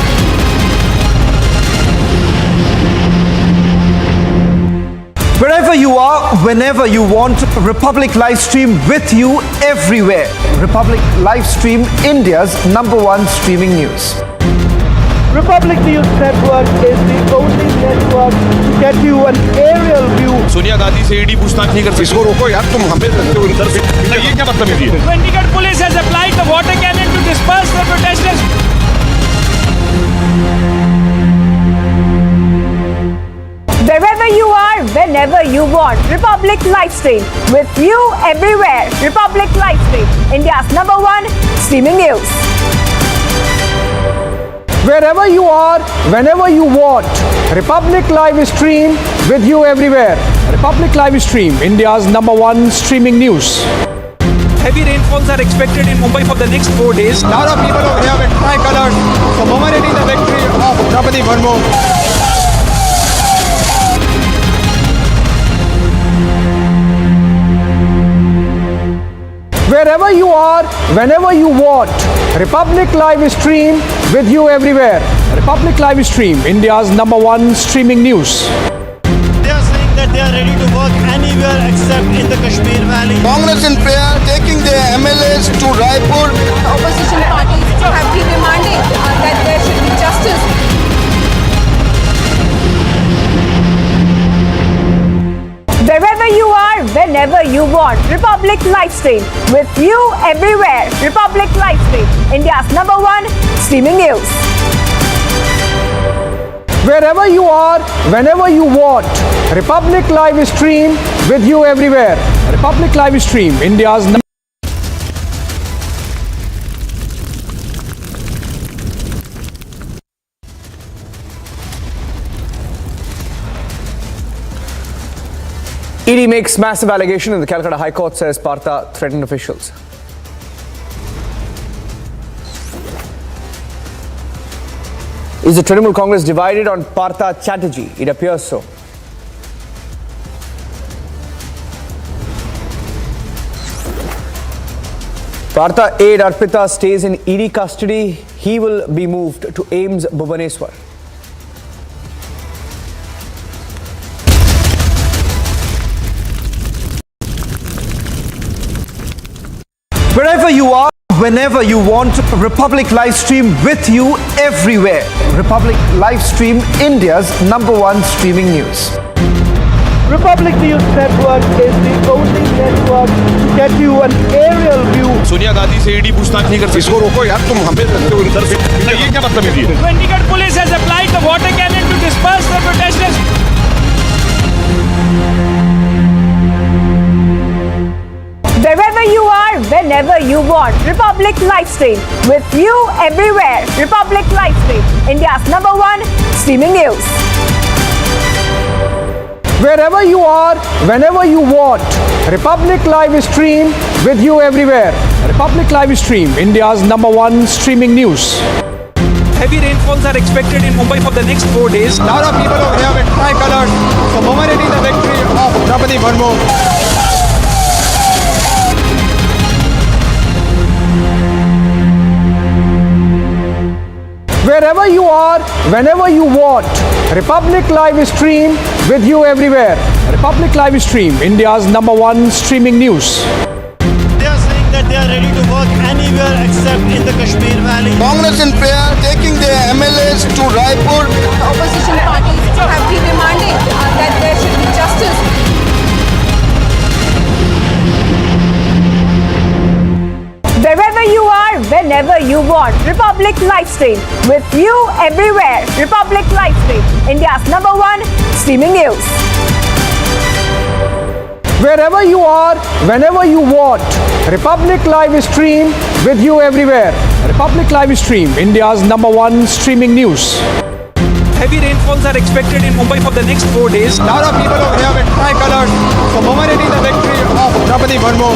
Wherever you are, whenever you want, Republic Live Stream with you everywhere. Republic Live Stream, India's #1 streaming news. Republic News Network is the only network to get you an aerial view. Sonia Gandhi से ED पूछताछ नहीं कर सकती। इसको रोको यार, तुम हमें ये क्या मतलब है? Chandigarh police has applied the water cannon to disperse the protesters. Wherever you are, whenever you want, Republic Live Stream with you everywhere. Republic Live Stream, India's #1 streaming news. Wherever you are, whenever you want, Republic Live Stream with you everywhere. Republic Live Stream, India's #1 streaming news. Heavy rainfalls are expected in Mumbai for the next 4 days. A lot of people over here with tricolors commemorating the victory of Draupadi Murmu. Wherever you are, whenever you want, Republic Live Stream with you everywhere. Republic Live Stream, India's #1 streaming news. They are saying that they are ready to work anywhere except in the Kashmir Valley. Congress in prayer taking their MLAs to Raipur. Opposition parties have been demanding that there should be justice. Wherever you are, whenever you want, Republic Live Stream with you everywhere. Republic Live Stream, India's #1 streaming news. Wherever you are, whenever you want, Republic Live Stream with you everywhere. Republic Live Stream, India's ED makes massive allegation and the Calcutta High Court says Partha threatened officials. Is the Trinamool Congress divided on Partha Chatterjee? It appears so. Partha aide Arpita stays in ED custody. He will be moved to AIIMS Bhubaneswar. Wherever you are, whenever you want, Republic Live Stream with you everywhere. Republic Live Stream, India's #1 streaming news. Republic News Network is the only network to get you an aerial view. Sonia Gandhi से ED पूछताछ नहीं कर सकती। इसको रोको यार, तुम हमें ये क्या मतलब है? Chandigarh police has applied the water cannon to disperse the protesters. Wherever you are, whenever you want, Republic Live Stream with you everywhere. Republic Live Stream, India's #1 streaming news. Wherever you are, whenever you want, Republic Live Stream with you everywhere. Republic Live Stream, India's #1 streaming news. Heavy rainfalls are expected in Mumbai for the next 4 days. A lot of people over here with tricolors commemorating the victory of Draupadi Murmu. Wherever you are, whenever you want. Republic Live Stream with you everywhere. Republic Live Stream, India's #1 streaming news. They are saying that they are ready to work anywhere except in the Kashmir Valley. Congress in prayer taking their MLAs to Raipur. Opposition parties have been demanding that there should be justice. Wherever you are, whenever you want. Republic Live Stream with you everywhere. Republic Live Stream, India's #1 streaming news. Wherever you are, whenever you want. Republic Live Stream with you everywhere. Republic Live Stream, India's #1 streaming news. Heavy rainfalls are expected in Mumbai for the next 4 days. A lot of people over here with tricolors commemorating the victory of Draupadi Murmu.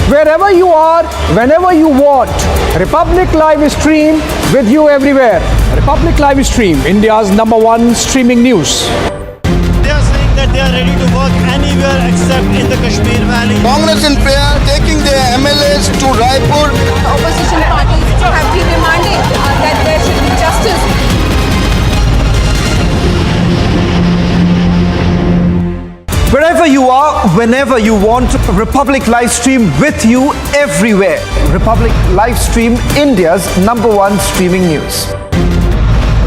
Wherever you are, whenever you want. Republic Live Stream with you everywhere. Republic Live Stream, India's #1 streaming news. They are saying that they are ready to work anywhere except in the Kashmir Valley. Congress in prayer taking their MLAs to Raipur. Opposition parties have been demanding that there should be justice. Wherever you are, whenever you want. Republic Live Stream with you everywhere. Republic Live Stream, India's #1 streaming news.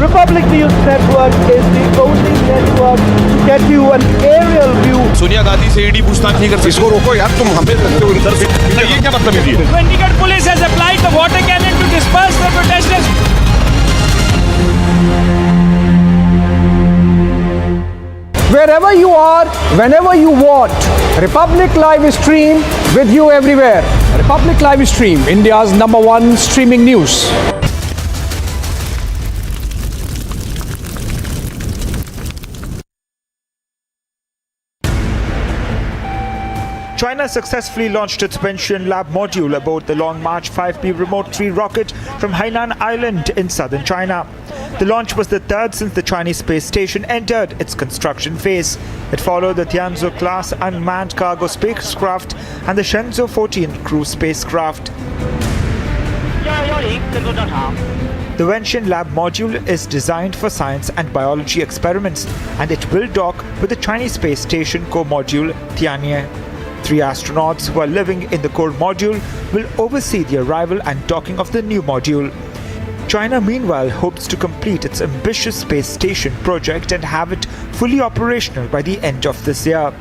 Republic News Network is the only network to get you an aerial view. Sonia Gandhi से ED पूछताछ नहीं कर सकती। इसको रोको यार, तुम हमें इधर से ये क्या मतलब है? Chandigarh police has applied the water cannon to disperse the protesters. Wherever you are, whenever you want. Republic Live Stream with you everywhere. Republic Live Stream, India's #1 streaming news. China successfully launched its Sensational lab module aboard the Long March 5B Remote 3 rocket from Hainan Island in southern China. The launch was the third since the Chinese space station entered its construction phase. It followed the Tianzhou class unmanned cargo spacecraft and the Shenzhou 14 crew spacecraft. The Sensational lab module is designed for science and biology experiments, and it will dock with the Chinese space station core module Tianye. 3 astronauts who are living in the core module will oversee the arrival and docking of the new module. China, meanwhile, hopes to complete its ambitious space station project and have it fully operational by the end of this year.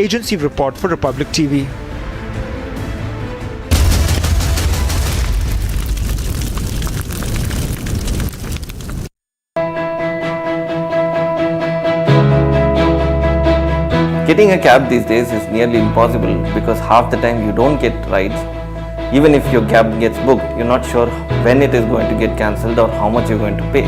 Agency report for Republic TV. Getting a cab these days is nearly impossible because half the time you don't get rides. Even if your cab gets booked, you're not sure when it is going to get cancelled or how much you're going to pay.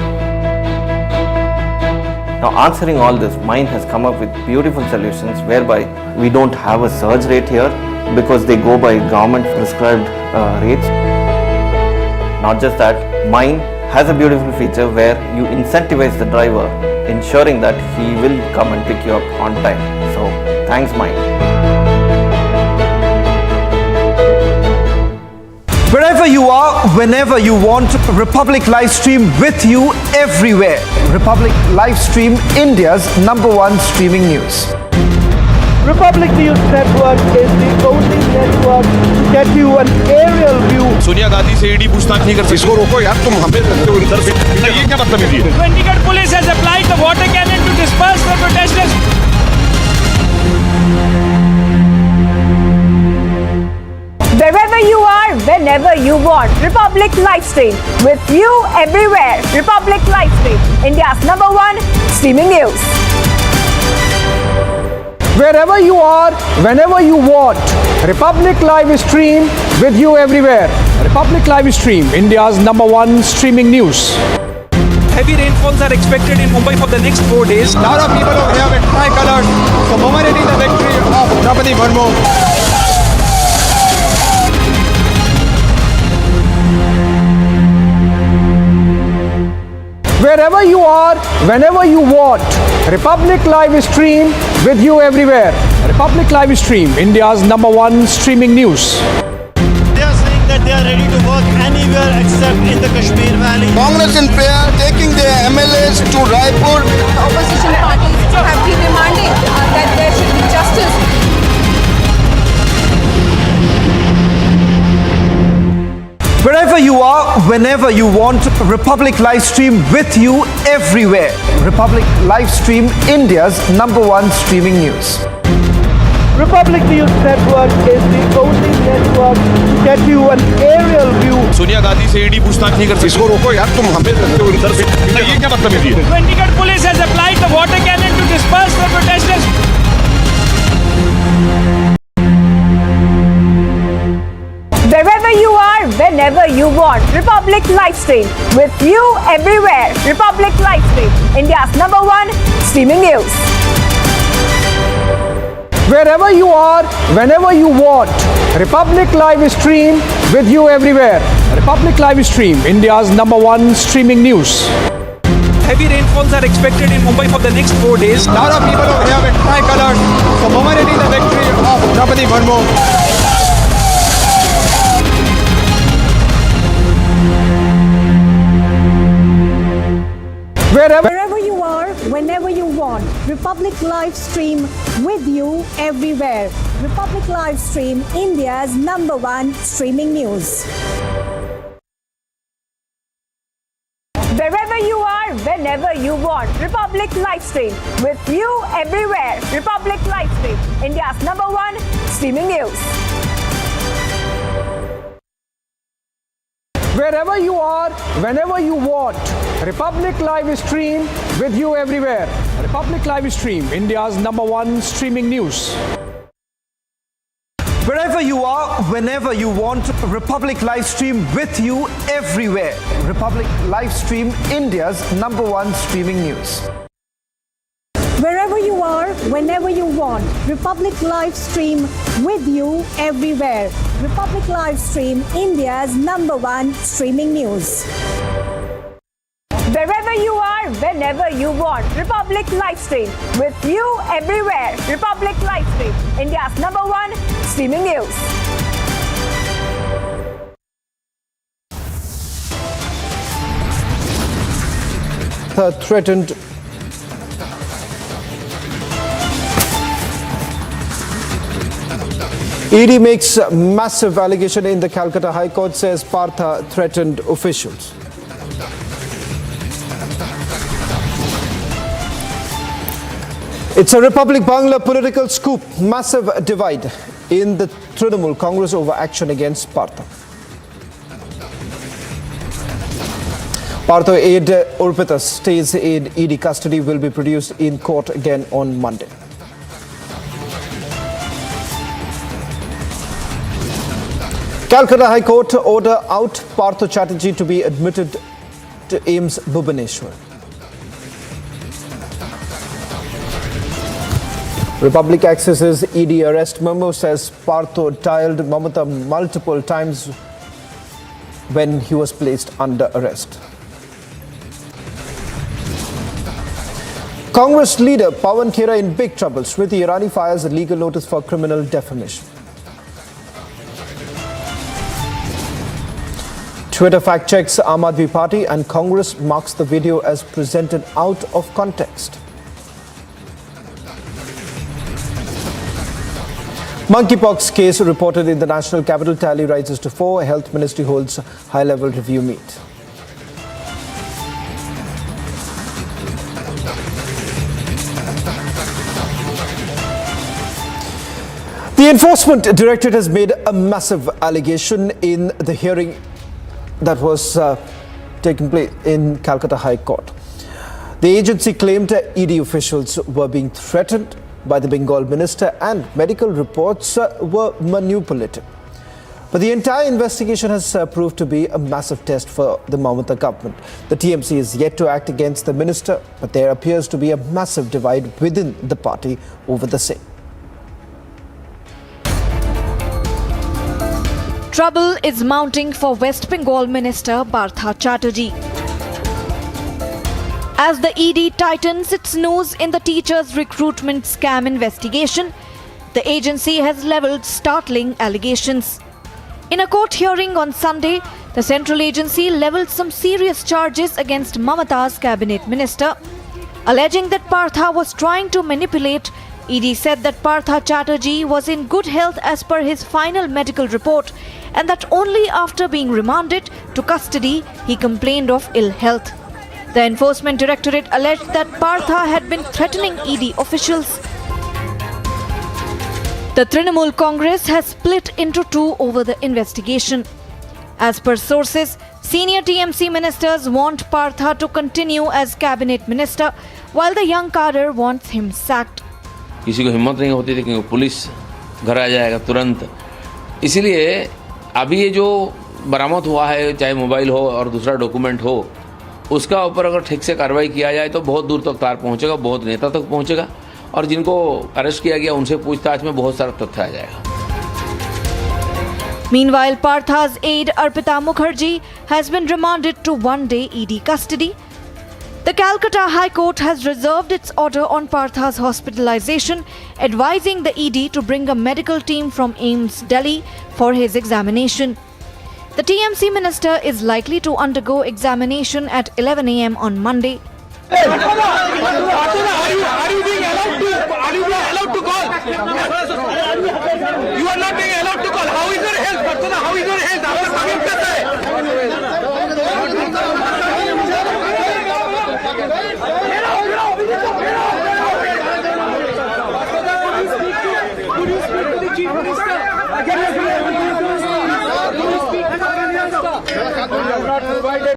Now, answering all this, Mind has come up with beautiful solutions whereby we don't have a surge rate here because they go by government prescribed rates. Not just that, Mind has a beautiful feature where you incentivize the driver, ensuring that he will come and pick you up on time. So, thanks Mind. Wherever you are, whenever you want. Republic Live Stream with you everywhere. Republic Live Stream, India's #1 streaming news. Republic News Network is the only network to get you an aerial view. Sonia Gandhi से ED पूछताछ नहीं कर सकती। इसको रोको यार, तुम हमें इधर से ये क्या मतलब है? Chandigarh police has applied the water cannon to disperse the protesters. Wherever you are, whenever you want. Republic Live Stream with you everywhere. Republic Live Stream, India's #1 streaming news. Wherever you are, whenever you want. Republic Live Stream with you everywhere. Republic Live Stream, India's #1 streaming news. heavy rainfalls are expected in Mumbai for the next 4 days. A lot of people over here with tricolors commemorating the victory of Draupadi Murmu. Wherever you are, whenever you want, Republic Live Stream with you everywhere. Republic Live Stream, India's #1 streaming news. They are saying that they are ready to work anywhere except in the Kashmir Valley. Congress in prayer taking their MLAs to Raipur. Opposition parties have been demanding that there should be justice. Wherever you are, whenever you want, Republic Live Stream with you everywhere. Republic Live Stream, India's #1 streaming news. Republic News Network is the only network to get you an aerial view. Sonia Gandhi से ED पूछताछ नहीं कर सकती। इसको रोको यार, तुम हमें इधर से ये क्या मतलब है? Chandigarh police has applied the water cannon to disperse the protesters. Wherever you are, whenever you want, Republic Live Stream with you everywhere. Republic Live Stream, India's #1 streaming news. Wherever you are, whenever you want, Republic Live Stream with you everywhere. Republic Live Stream, India's #1 streaming news. Heavy rainfalls are expected in Mumbai for the next 4 days. A lot of people over here with tricolors commemorating the victory of Draupadi Murmu. Wherever you are, whenever you want, Republic Live Stream with you everywhere. Republic Live Stream, India's #1 streaming news. Wherever you are, whenever you want, Republic Live Stream with you everywhere. Republic Live Stream, India's #1 streaming news. Wherever you are, whenever you want, Republic Live Stream with you everywhere. Republic Live Stream, India's #1 streaming news. Wherever you are, whenever you want, Republic Live Stream with you everywhere. Republic Live Stream, India's #1 streaming news. Wherever you are, whenever you want, Republic Live Stream with you everywhere. Republic Live Stream, India's #1 streaming news. Wherever you are, whenever you want, Republic Live Stream with you everywhere. Republic Live Stream, India's #1 streaming news. Threatened ED makes massive allegation in the Calcutta High Court, says Partha threatened officials. It's a Republic Bangla political scoop. Massive divide in the Trinamool Congress over action against Partha. Partha aide Urpita stays in ED custody, will be produced in court again on Monday. Calcutta High Court order out Partha Chatterjee to be admitted to AIIMS Bhubaneswar. Republic accesses ED arrest memo, says Partha dialed Mamata multiple times when he was placed under arrest. Congress leader Pawan Khera in big trouble. Smriti Irani files a legal notice for criminal defamation. Twitter fact checks Aam Aadmi Party and Congress, marks the video as presented out of context. Monkeypox case reported in the National Capital, tally rises to 4. Health Ministry holds high-level review meet. The Enforcement Directorate has made a massive allegation in the hearing that was taking place in Calcutta High Court. The agency claimed ED officials were being threatened by the Bengal minister and medical reports were manipulated. But the entire investigation has proved to be a massive test for the Mamata government. The TMC is yet to act against the minister, but there appears to be a massive divide within the party over the same. Trouble is mounting for West Bengal Minister Partha Chatterjee. As the ED tightens its nose in the teachers' recruitment scam investigation, the agency has levelled startling allegations. In a court hearing on Sunday, the central agency levelled some serious charges against Mamata's cabinet minister, alleging that Partha was trying to manipulate. ED said that Partha Chatterjee was in good health as per his final medical report, and that only after being remanded to custody he complained of ill health. The Enforcement Directorate alleged that Partha had been threatening ED officials. The Trinamool Congress has split into two over the investigation. As per sources, senior TMC ministers want Partha to continue as cabinet minister, while the young cadre wants him sacked. किसी को हिम्मत नहीं होती थी कि police घर आ जाएगा तुरंत, इसीलिए अभी ये जो बरामद हुआ है, चाहे मोबाइल हो और दूसरा डॉक्यूमेंट हो, उसका ऊपर अगर ठीक से कार्रवाई किया जाए तो बहुत दूर तक तार पहुंचेगा, बहुत नेता तक पहुंचेगा, और जिनको अरेस्ट किया गया उनसे पूछताछ में बहुत सारा तथ्य आ जाएगा. Meanwhile, Partha's aide Arpita Mukherjee has been remanded to one-day ED custody. The Calcutta High Court has reserved its order on Partha's hospitalization, advising the ED to bring a medical team from AIIMS, Delhi for his examination. The TMC minister is likely to undergo examination at 11 a.m. on Monday.